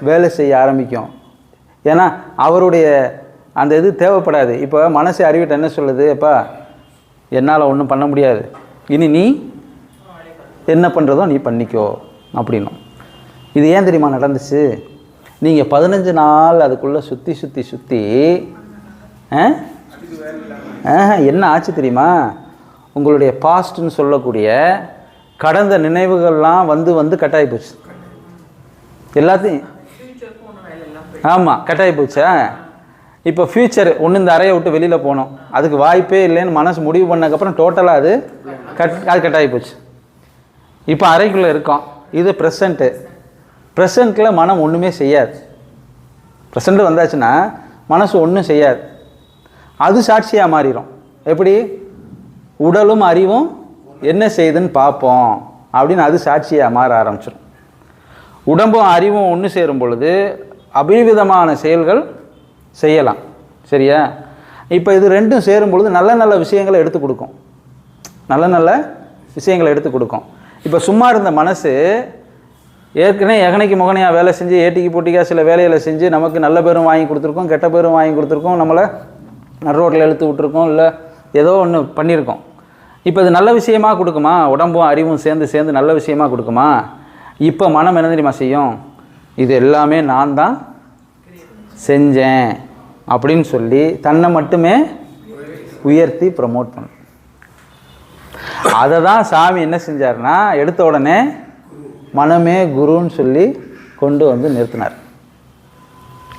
வேலை செய்ய ஆரம்பிக்கும். ஏன்னா அவருடைய அந்த இது தேவைப்படாது. இப்போ மனசு அறிவிட்ட என்ன சொல்லுது? அப்பா என்னால் ஒன்றும் பண்ண முடியாது, இனி நீ என்ன பண்ணுறதோ நீ பண்ணிக்கோ அப்படின்னும். இது ஏன் தெரியுமா நடந்துச்சு? நீங்கள் 15 நாள் அதுக்குள்ளே சுற்றி சுற்றி சுற்றி என்ன ஆச்சு தெரியுமா? உங்களுடைய பாஸ்ட்னு சொல்லக்கூடிய கடந்த நினைவுகள்லாம் வந்து வந்து கட்டாயி போச்சு எல்லாத்தையும். ஆமாம், கட்டாயி போச்சா? இப்போ ஃப்யூச்சர் ஒன்று இந்த அறையை விட்டு வெளியில் போகணும், அதுக்கு வாய்ப்பே இல்லைன்னு மனசு முடிவு பண்ணதுக்கப்புறம் டோட்டலாக அது கட்டாயி போச்சு. இப்போ அறைக்குள்ளே இருக்கோம், இது ப்ரெசண்ட்டு. ப்ரெசண்ட்டில் மனம் ஒன்றுமே செய்யாது. ப்ரெசண்ட்டு வந்தாச்சுன்னா மனசு ஒன்றும் செய்யாது, அது சாட்சியாக மாறிடும். எப்படி? உடலும் அறிவும் என்ன செய்யுதுன்னு பார்ப்போம் அப்படின்னு அது சாட்சியாக மாற ஆரம்பிச்சிடும். உடம்பும் அறிவும் ஒன்று சேரும் பொழுது அபரிவிதமான செயல்கள் செய்யலாம். சரியா? இப்போ இது ரெண்டும் சேரும் பொழுது நல்ல நல்ல விஷயங்களை எடுத்து கொடுக்கும், நல்ல நல்ல விஷயங்களை எடுத்து கொடுக்கும். இப்போ சும்மா இருந்த மனசு ஏற்கனவே எகனைக்கு முகனையாக வேலை செஞ்சு ஏட்டிக்கு போட்டிக்காக சில வேலைகளை செஞ்சு நமக்கு நல்ல பேரும் வாங்கி கொடுத்துருக்கோம், கெட்ட பேரும் வாங்கி கொடுத்துருக்கோம், நம்மளை நடுரோட்டில் இழுத்து விட்டுருக்கோம், இல்லை ஏதோ ஒன்று பண்ணியிருக்கோம். இப்போ இது நல்ல விஷயமாக கொடுக்குமா? உடம்பும் அறிவும் சேர்ந்து சேர்ந்து நல்ல விஷயமாக கொடுக்குமா? இப்போ மனம் என்ன தெரியுமா செய்யும்? இது எல்லாமே நான் தான் செஞ்சேன் அப்படின்னு சொல்லி தன்னை மட்டுமே உயர்த்தி ப்ரமோட் பண்ணும். அதை தான் சாமி என்ன செஞ்சார்னா, எடுத்த உடனே மனமே குருன்னு சொல்லி கொண்டு வந்து நிறுத்தினார்.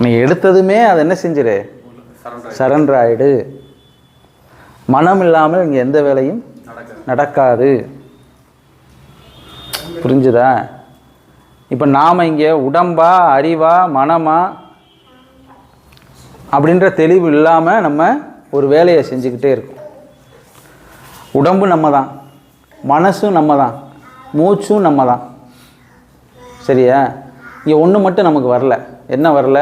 நீ எடுத்ததுமே அதை என்ன செஞ்சிரு? சரண்டர் ஆயிடு. மனம் இல்லாமல் இங்கே எந்த வேலையும் நடக்காது. புரிஞ்சுதா? இப்போ நாம் இங்கே உடம்பா அறிவா மனமா அப்படின்ற தெளிவு இல்லாமல் நம்ம ஒரு வேலையை செஞ்சுக்கிட்டே இருக்கோம். உடம்பு நம்ம தான், மனசும் நம்ம தான், மூச்சும் நம்ம தான். சரியா? இங்கே ஒன்று மட்டும் நமக்கு வரல. என்ன வரல?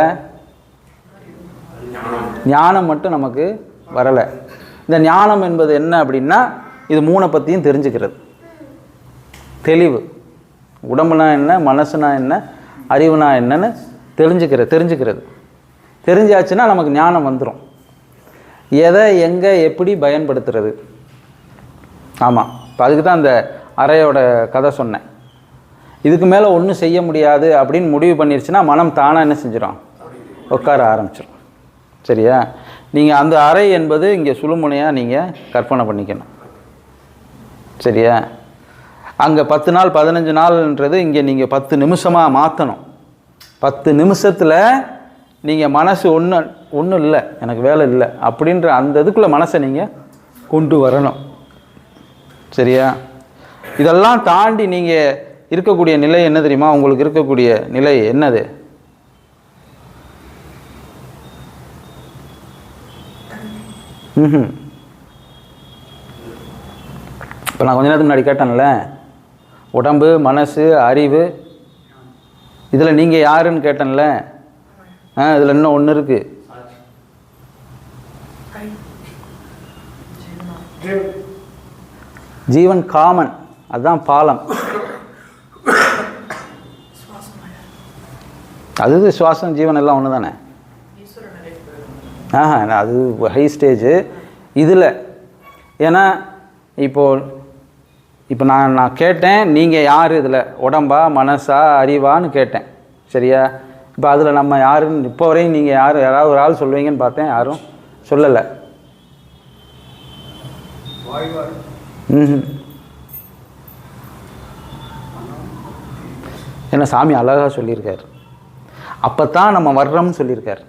ஞானம் மட்டும் நமக்கு வரலை. இந்த ஞானம் என்பது என்ன அப்படின்னா, இது 3 பற்றியும் தெரிஞ்சுக்கிறது. தெளிவு, உடம்புனா என்ன, மனசுனா என்ன, அறிவுனா என்னன்னு தெரிஞ்சுக்கிறது. தெரிஞ்சாச்சுன்னா நமக்கு ஞானம் வந்துடும். எதை எங்கே எப்படி பயன்படுத்துறது. ஆமாம், இப்போ அதுக்கு தான் அந்த அறையோட கதை சொன்னேன். இதுக்கு மேலே ஒன்றும் செய்ய முடியாது அப்படின்னு முடிவு பண்ணிருச்சுன்னா மனம் தானாக என்ன செஞ்சிடும்? உட்கார ஆரம்பிச்சிடும். சரியா? நீங்கள் அந்த அறை என்பது இங்கே சுழுமுனையாக நீங்கள் கற்பனை பண்ணிக்கணும். சரியா? அங்கே 10 நாள் 15 நாள்ன்றது இங்கே நீங்கள் 10 நிமிஷமாக மாற்றணும். 10 நிமிஷத்தில் நீங்கள் மனசு ஒன்றும் இல்லை, எனக்கு வேலை இல்லை அப்படின்ற அந்த இதுக்குள்ளே மனசை நீங்கள் கொண்டு வரணும். சரியா? இதெல்லாம் தாண்டி நீங்கள் இருக்கக்கூடிய நிலை என்ன தெரியுமா? உங்களுக்கு இருக்கக்கூடிய நிலை என்னது? இப்போ நான் கொஞ்ச நேரத்துக்கு முன்னாடி கேட்டேன்ல, உடம்பு மனசு அறிவு இதில் நீங்கள் யாருன்னு கேட்டேன்ல. இதில் இன்னும் ஒன்று இருக்குது. ஜீவன் காமன், அதுதான் பாலம். அது சுவாசம் ஜீவன் எல்லாம் ஒன்று தானே. அது ஹை ஸ்டேஜு இதில். ஏன்னா இப்போ நான் கேட்டேன், நீங்கள் யார் இதில், உடம்பா மனசா அறிவான்னு கேட்டேன். சரியா? இப்போ அதில் நம்ம யாருன்னு இப்போ வரையும் நீங்கள் யாராவது ஒரு ஆள் சொல்லுவீங்கன்னு பார்த்தேன், யாரும் சொல்லலை. ஏன்னா சாமி அழகாக சொல்லியிருக்கார். அப்போ தான் நம்ம வர்றோம்னு சொல்லியிருக்கார்.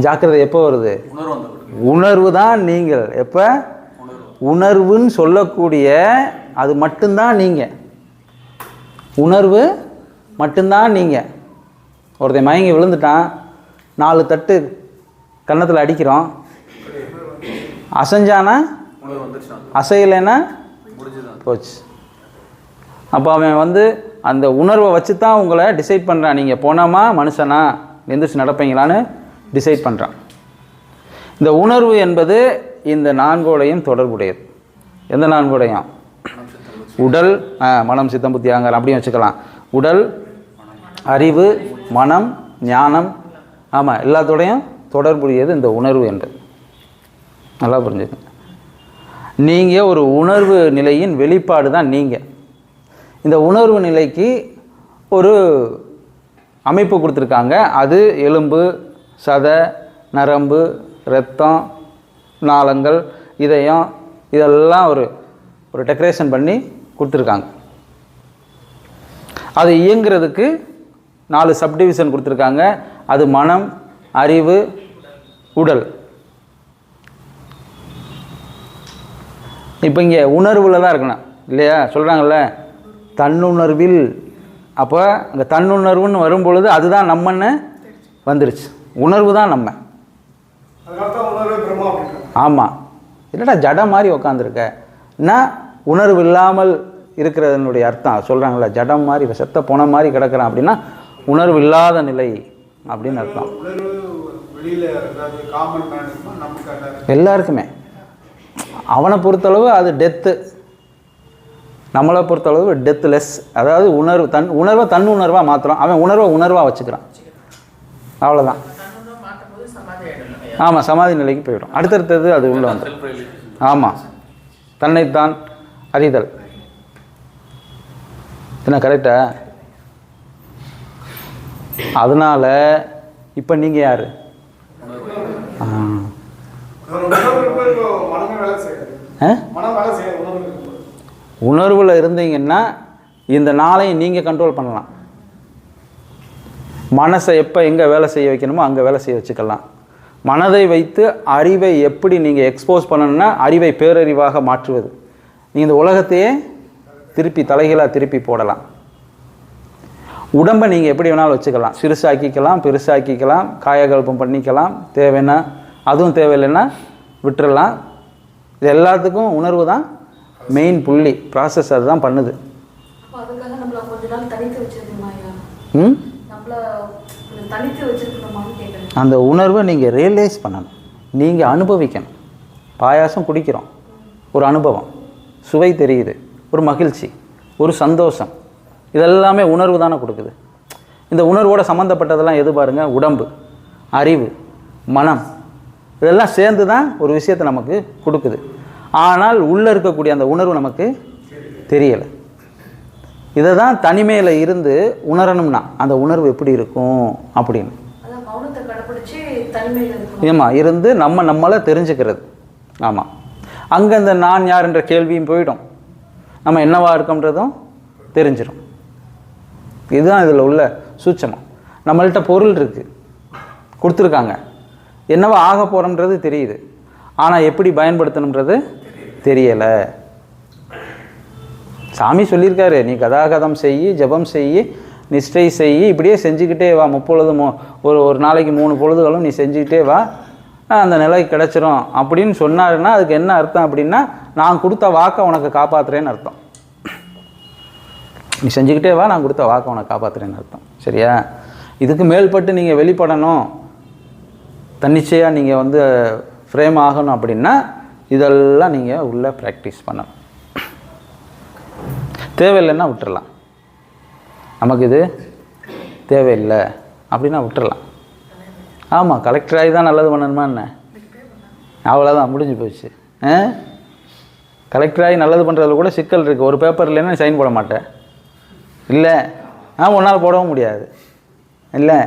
ஜாக்கிரதை எப்போ வருது? உணர்வு தான் நீங்கள். எப்போ உணர்வுன்னு சொல்லக்கூடிய அது மட்டும்தான் நீங்கள். உணர்வு மட்டும்தான் நீங்கள். ஒருத்தன் மயங்கி விழுந்துட்டான், 4 தட்டு கன்னத்தில் அடிக்கிறோம், அசைஞ்சானா உணர்வு வந்துருச்சு, அசையலைன்னா முடிஞ்சுதான். போச்சு. அப்போ அவன் வந்து அந்த உணர்வை வச்சு தான் உங்களை டிசைட் பண்ணுறான். நீங்கள் போனாமா மனுஷனா எந்திரிச்சு நடப்பீங்களான்னு டிசைட் பண்ணுறான். இந்த உணர்வு என்பது இந்த நான்கோடையும் தொடர்புடையது. எந்த நான்கோடையும்? உடல், மனம், சித்தம், புத்தி, அகங்காரம் அப்படியும் வச்சுக்கலாம். உடல், அறிவு, மனம், ஞானம், ஆமாம், எல்லாத்தோடையும் தொடர்புடையது இந்த உணர்வு என்பது. நல்லா புரிஞ்சுக்கங்க. நீங்கள் ஒரு உணர்வு நிலையின் வெளிப்பாடு தான் நீங்கள். இந்த உணர்வு நிலைக்கு ஒரு அமைப்பு கொடுத்துருக்காங்க. அது எலும்பு, சதை, நரம்பு, இரத்தம், நாளங்கள், இதயம், இதெல்லாம் ஒரு டெக்கரேஷன் பண்ணி கொடுத்துருக்காங்க. அது இயங்குறதுக்கு 4 சப்டிவிஷன் கொடுத்துருக்காங்க. அது மனம், அறிவு, உடல். இப்போ இங்கே உணர்வில் தான் இருக்கணும் இல்லையா? சொல்கிறாங்கல்ல தன்னுணர்வில். அப்போ அங்கே தன்னுணர்வுன்னு வரும்பொழுது அதுதான் நம்மன்னு வந்துருச்சு. உணர்வு தான் நம்ம. ஆமாம். இல்லைடா ஜடம் மாதிரி உக்காந்துருக்க என்ன உணர்வு இல்லாமல் இருக்கிறதனுடைய அர்த்தம் சொல்கிறாங்களே, ஜடம் மாதிரி செத்த போன மாதிரி கிடக்கிறான் அப்படின்னா உணர்வு இல்லாத நிலை அப்படின்னு அர்த்தம். எல்லாருக்குமே. அவனை பொறுத்தளவு அது டெத்து, நம்மளை பொறுத்தளவு டெத்லெஸ். அதாவது உணர்வை தன்னுணர்வாக மாற்றுறோம். அவன் உணர்வை உணர்வாக வச்சுக்கிறான், அவ்வளோதான். ஆமாம், சமாதி நிலைக்கு போயிடும். அடுத்தடுத்தது அது உள்ள வந்து. ஆமாம், தன்னைத்தான் அறிதல். என்ன கரெக்டா? அதனால் இப்போ நீங்கள் யார்? உணர்வில் இருந்தீங்கன்னா இந்த நாளையும் நீங்கள் கண்ட்ரோல் பண்ணலாம். மனசை எப்போ எங்கே வேலை செய்ய வைக்கணுமோ அங்கே வேலை செய்ய வச்சுக்கலாம். மனதை வைத்து அறிவை எப்படி நீங்கள் எக்ஸ்போஸ் பண்ணணும்னா அறிவை பேரறிவாக மாற்றுவது. நீங்கள் இந்த உலகத்தையே திருப்பி தலைகளாக திருப்பி போடலாம். உடம்பை நீங்கள் எப்படி வேணாலும் வச்சுக்கலாம். சிறுசாக்கிக்கலாம், பெருசாக்கிக்கலாம், காயகல்பம் பண்ணிக்கலாம். தேவைன்னா அதுவும் தேவையில்லைன்னா விட்டுறலாம். இது எல்லாத்துக்கும் உணர்வு தான் மெயின் புள்ளி. ப்ராசஸ் அதுதான் பண்ணுது. அந்த உணர்வை நீங்கள் ரியலைஸ் பண்ணணும், நீங்கள் அனுபவிக்கணும். பாயாசம் குடிக்கிறோம், ஒரு அனுபவம், சுவை தெரியுது, ஒரு மகிழ்ச்சி, ஒரு சந்தோஷம், இதெல்லாமே உணர்வு தானே கொடுக்குது. இந்த உணர்வோடு சம்மந்தப்பட்டதெல்லாம் எது பாருங்கள்? உடம்பு, அறிவு, மனம், இதெல்லாம் சேர்ந்து தான் ஒரு விஷயத்தை நமக்கு கொடுக்குது. ஆனால் உள்ளே இருக்கக்கூடிய அந்த உணர்வு நமக்கு தெரியலை. இதை தான் தனிமையில் இருந்து உணரணும்னா அந்த உணர்வு எப்படி இருக்கும் அப்படின்னு ஆமாம் இருந்து நம்மளை தெரிஞ்சுக்கிறது. ஆமாம், அங்கே இந்த நான் யார் என்ற கேள்வியும் போயிடும், நம்ம என்னவா இருக்கோன்றதும் தெரிஞ்சிடும். இதுதான் இதில் உள்ள சூட்சமம். நம்மள்கிட்ட பொருள் இருக்குது, கொடுத்துருக்காங்க, என்னவா ஆக போகிறோம்ன்றது தெரியுது, ஆனால் எப்படி பயன்படுத்தணுன்றது தெரியலை. சாமி சொல்லியிருக்காரு, நீ கதாகதம் செய், ஜபம் செய், நிஷ்டை செய், இப்படியே செஞ்சுக்கிட்டே வா, 30 பொழுதும் ஒரு நாளைக்கு 3 பொழுதுகளும் நீ செஞ்சுக்கிட்டே வா, அந்த நிலைக்கு கிடச்சிரும் அப்படின்னு சொன்னாருன்னா அதுக்கு என்ன அர்த்தம் அப்படின்னா நான் கொடுத்த வாக்கை உனக்கு காப்பாற்றுறேன்னு அர்த்தம். நீ செஞ்சுக்கிட்டே வா, நான் கொடுத்த வாக்கை உனக்கு காப்பாற்றுறேன்னு அர்த்தம். சரியா? இதுக்கு மேல்பட்டு நீங்கள் வெளிப்படணும், தன்னிச்சையாக நீங்கள் வந்து ஃப்ரேம் ஆகணும் அப்படின்னா இதெல்லாம் நீங்கள் உள்ளே ப்ராக்டிஸ் பண்ணணும். தேவையில்லைன்னா விட்டுறலாம். நமக்கு இது தேவையில்லை அப்படின்னா விட்டுறலாம். ஆமாம், கலெக்டராகி தான் நல்லது பண்ணணுமா என்ன? அவ்வளோதான், முடிஞ்சு போச்சு. கலெக்டராகி நல்லது பண்ணுறதுல கூட சிக்கல் இருக்குது. ஒரு பேப்பர் இல்லைன்னா சைன் போட மாட்டேன் இல்லை, ஒன்றால் போடவும் முடியாது இல்லை.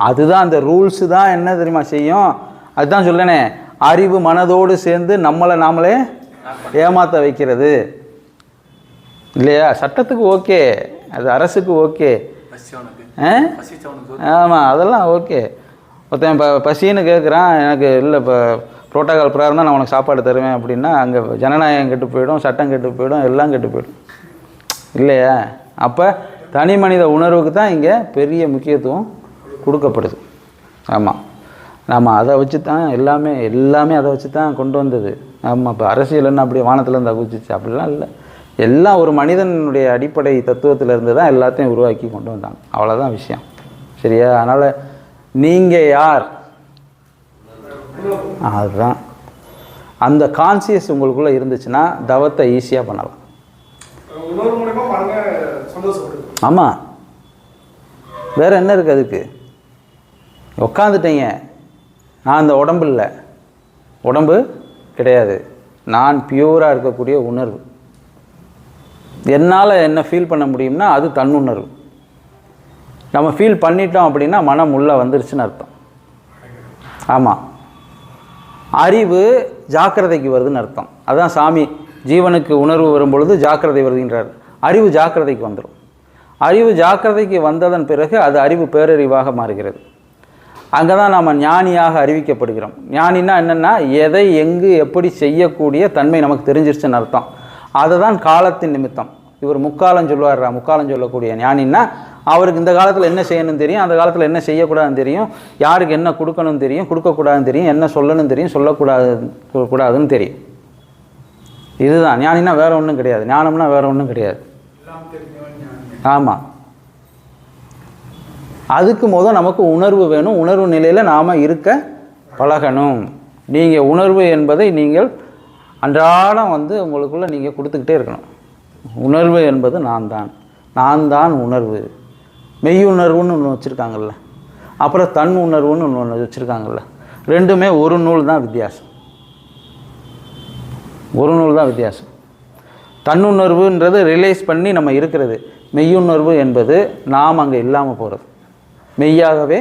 அதுதான் அந்த ரூல்ஸு தான் என்ன தெரியுமா செய்யும்? அதுதான் சொல்லனே, அறிவு மனதோடு சேர்ந்து நம்மளை நாமளே ஏமாற்ற வைக்கிறது இல்லையா? சட்டத்துக்கு ஓகே, அது அரசுக்கு ஓகே, ஆமாம் அதெல்லாம் ஓகே. ஒருத்தன் இப்போ பசின்னு கேட்குறான், எனக்கு இல்லை இப்போ புரோட்டோகால் பிரகாரம் தான் நான் உனக்கு சாப்பாடு தருவேன் அப்படின்னா அங்கே ஜனநாயகம் கெட்டு போயிடும், சட்டம் கெட்டு போயிடும், எல்லாம் கெட்டு போயிடும் இல்லையா? அப்போ தனி மனித உணர்வுக்கு தான் இங்கே பெரிய முக்கியத்துவம் கொடுக்கப்படுது. ஆமாம், நம்ம அதை வச்சு தான் எல்லாமே அதை வச்சு தான் கொண்டு வந்தது. ஆமாம், இப்போ அரசியல் என்ன அப்படியே வானத்துலேருந்து குதிச்சிச்சு அப்படிலாம் இல்லை. எல்லாம் ஒரு மனிதனுடைய அடிப்படை தத்துவத்திலேருந்து தான் எல்லாத்தையும் உருவாக்கி கொண்டு வந்தாங்க. அவ்வளோதான் விஷயம். சரியா? அதனால் நீங்கள் யார், அதுதான் அந்த கான்சியஸ் உங்களுக்குள்ளே இருந்துச்சுன்னா தவத்தை ஈஸியாக பண்ணலாம். ஆமாம், வேறு என்ன இருக்குது அதுக்கு? உட்காந்துட்டீங்க, நான் அந்த உடம்பு இல்லை, உடம்பு கிடையாது, நான் பியூராக இருக்கக்கூடிய உணர்வு. என்னால் என்ன ஃபீல் பண்ண முடியும்னா அது தன்னுணர்வு. நம்ம ஃபீல் பண்ணிட்டோம் அப்படின்னா மனம் உள்ளே வந்துருச்சுன்னு அர்த்தம். ஆமாம், அறிவு ஜாக்கிரதைக்கு வருதுன்னு அர்த்தம். அதான் சாமி ஜீவனுக்கு உணர்வு வரும்பொழுது ஜாக்கிரதை வருகின்றார். அறிவு ஜாக்கிரதைக்கு வந்துடும். அறிவு ஜாக்கிரதைக்கு வந்ததன் பிறகு அது அறிவு பேரறிவாக மாறுகிறது. அங்கே தான் நாம் ஞானியாக அறிவிக்கப்படுகிறோம். ஞானின்னா என்னென்னா எதை எங்கு எப்படி செய்யக்கூடிய தன்மை நமக்கு தெரிஞ்சிருச்சுன்னு அர்த்தம். அதை தான் காலத்தின் நிமித்தம். இவர் முக்காலம் சொல்லுவார்ரா, முக்காலம் சொல்லக்கூடிய ஞானின்னா அவருக்கு இந்த காலத்தில் என்ன செய்யணும்னு தெரியும், அந்த காலத்தில் என்ன செய்யக்கூடாதுன்னு தெரியும், யாருக்கு என்ன கொடுக்கணும்னு தெரியும், கொடுக்கக்கூடாதுன்னு தெரியும், என்ன சொல்லணும்னு தெரியும், சொல்லக்கூடாதுன்னு தெரியும். இதுதான் ஞானின்னா. வேறு ஒன்றும் கிடையாது. ஞானம்னா வேறு ஒன்றும் கிடையாது. ஆமாம், அதுக்கு முதல் நமக்கு உணர்வு வேணும். உணர்வு நிலையில் நாம் இருக்க பழகணும். நீங்கள் உணர்வு என்பதை நீங்கள் அன்றாடம் உங்களுக்குள்ளே நீங்கள் கொடுத்துக்கிட்டே இருக்கணும். உணர்வு என்பது நான் தான் உணர்வு. மெய்யுணர்வுன்னு ஒன்று வச்சுருக்காங்கல்ல, அப்புறம் தன் உணர்வுன்னு ஒன்று வச்சுருக்காங்கல்ல. ரெண்டுமே ஒரு நூல் தான் வித்தியாசம். ஒரு நூல் தான் வித்தியாசம். தன்னுணர்வுன்றது ரிலைஸ் பண்ணி நம்ம இருக்கிறது. மெய்யுணர்வு என்பது நாம் அங்கே இல்லாமல் போகிறது, மெய்யாகவே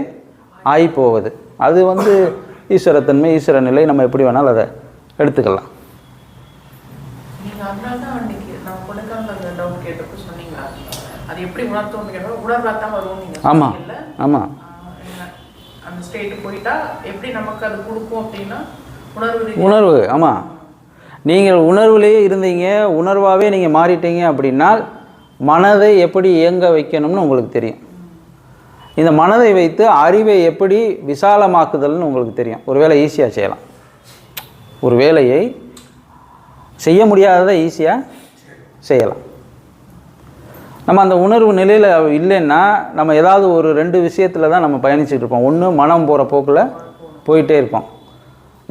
ஆகி போவது. அது ஈஸ்வரத்தன்மை, ஈஸ்வர நிலை. நம்ம எப்படி வேணாலும் அதை எடுத்துக்கலாம். ஆமாம் ஆமாம், உணர்வு. ஆமாம், நீங்கள் உணர்வுலேயே இருந்தீங்க, உணர்வாகவே நீங்கள் மாறிட்டீங்க அப்படின்னா மனதை எப்படி இயங்க வைக்கணும்னு உங்களுக்கு தெரியும். இந்த மனதை வைத்து அறிவை எப்படி விசாலமாக்குதல்னு உங்களுக்கு தெரியும். ஒரு வேலை ஈஸியாக செய்யலாம். ஒரு வேலையை செய்ய முடியாததை ஈஸியாக செய்யலாம். நம்ம அந்த உணர்வு நிலையில் இல்லைன்னா நம்ம ஏதாவது ஒரு 2 விஷயத்தில் தான் நம்ம பயணிச்சுட்டு இருப்போம். ஒன்று, மனம் போகிற போக்கில் போயிட்டே இருப்போம்.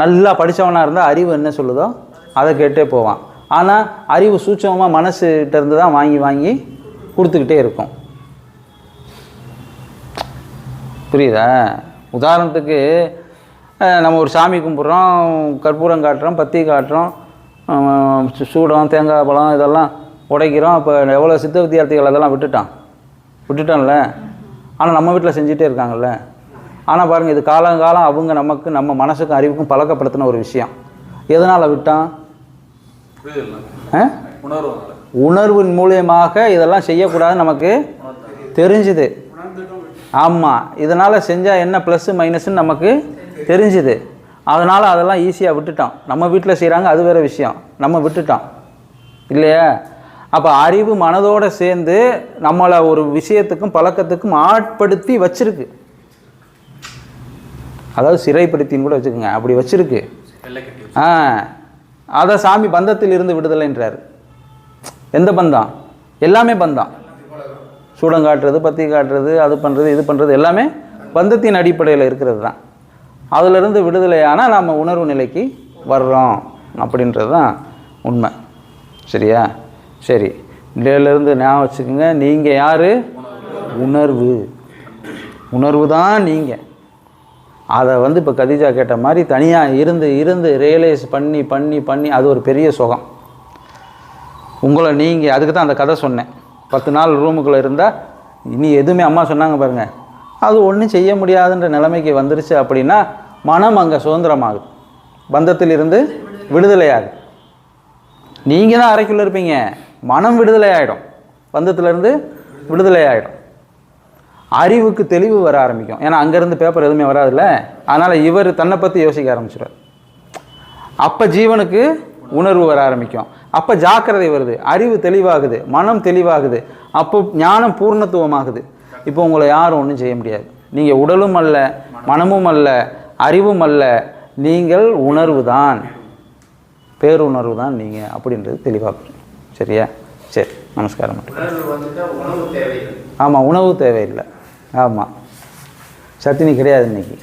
நல்லா படித்தவனாக இருந்தால் அறிவு என்ன சொல்லுதோ அதை கேட்டே போவான். ஆனால் அறிவு சூட்சமாக மனசுகிட்ட இருந்து தான் வாங்கி கொடுத்துக்கிட்டே இருக்கும். புரியுதா? உதாரணத்துக்கு நம்ம ஒரு சாமி கும்பிட்றோம், கற்பூரம் காட்டுறோம், பத்தி காட்டுறோம், சூடம், தேங்காய் பழம் இதெல்லாம் உடைக்கிறோம். இப்போ எவ்வளோ சித்த வித்தியார்த்திகள் அதெல்லாம் விட்டுட்டோம்ல. ஆனால் நம்ம வீட்டில் செஞ்சுட்டே இருக்காங்கல்ல. ஆனால் பாருங்கள், இது காலங்காலம் அவங்க நம்ம மனசுக்கும் அறிவுக்கும் பழக்கப்படுத்தின ஒரு விஷயம். எதனால் விட்டான்? உணர்வின் மூலியமாக இதெல்லாம் செய்யக்கூடாதுன்னு நமக்கு தெரிஞ்சுது. ஆமாம், இதனால் செஞ்சால் என்ன ப்ளஸ்ஸு மைனஸ்ன்னு நமக்கு தெரிஞ்சுது. அதனால் அதெல்லாம் ஈஸியாக விட்டுட்டோம். நம்ம வீட்டில் செய்கிறாங்க, அது வேறு விஷயம். நம்ம விட்டுட்டோம் இல்லையா? அப்போ அறிவு மனதோடு சேர்ந்து நம்மளை ஒரு விஷயத்துக்கும் பழக்கத்துக்கும் ஆட்படுத்தி வச்சிருக்கு. அதாவது சிறைப்படுத்தின்னு கூட வச்சுக்கோங்க, அப்படி வச்சிருக்கு. அதை சாமி பந்தத்தில் இருந்து விடுதலைன்றார். எந்த பந்தம்? எல்லாமே பந்தம். சூடம் காட்டுறது, பத்தி காட்டுறது, அது பண்ணுறது, இது பண்ணுறது எல்லாமே பந்தத்தின் அடிப்படையில் இருக்கிறது தான். அதிலிருந்து விடுதலையானால் நாம் உணர்வு நிலைக்கு வர்றோம் அப்படின்றது தான் உண்மை. சரியா? சரி, இதிலேருந்து ஞாபகம் வச்சுக்கோங்க, நீங்கள் யார்? உணர்வு. உணர்வு தான் நீங்கள். அதை இப்போ கதிஜா கேட்ட மாதிரி தனியாக இருந்து ரியலைஸ் பண்ணி அது ஒரு பெரிய சுகம். உங்களை நீங்கள் அதுக்கு தான் அந்த கதை சொன்னேன். 10 நாள் ரூமுக்குள்ளே இருந்தால் இனி எதுவுமே அம்மா சொன்னாங்க பாருங்கள், அது ஒன்றும் செய்ய முடியாதுன்ற நிலைமைக்கு வந்துருச்சு அப்படின்னா மனம் அங்கே சுதந்திரமாகுது, பந்தத்தில் இருந்து விடுதலையாகுது. நீங்கள் தான் அறைக்குள்ளே இருப்பீங்க, மனம் விடுதலை ஆகிடும், பந்தத்திலேருந்து விடுதலை ஆகிடும். அறிவுக்கு தெளிவு வர ஆரம்பிக்கும். ஏன்னா அங்கேருந்து பேப்பர் எதுவுமே வராதுல்ல. அதனால் இவர் தன்னை பற்றி யோசிக்க ஆரம்பிச்சிடுவார். அப்போ ஜீவனுக்கு உணர்வு வர ஆரம்பிக்கும். அப்போ ஜாக்கிரதை வருது, அறிவு தெளிவாகுது, மனம் தெளிவாகுது, அப்போ ஞானம் பூர்ணத்துவமாகுது. இப்போ உங்களை யாரும் ஒன்றும் செய்ய முடியாது. நீங்கள் உடலும் அல்ல, மனமும் அல்ல, அறிவும் அல்ல, நீங்கள் உணர்வு தான், பேருணர்வு தான் நீங்கள் அப்படின்றது தெளிவாக புரியும். சரியா? சரி, நமஸ்காரம். ஆமாம், உணவு தேவையில்லை. ஆமாம், சத்தினி கிடையாது இன்னைக்கு.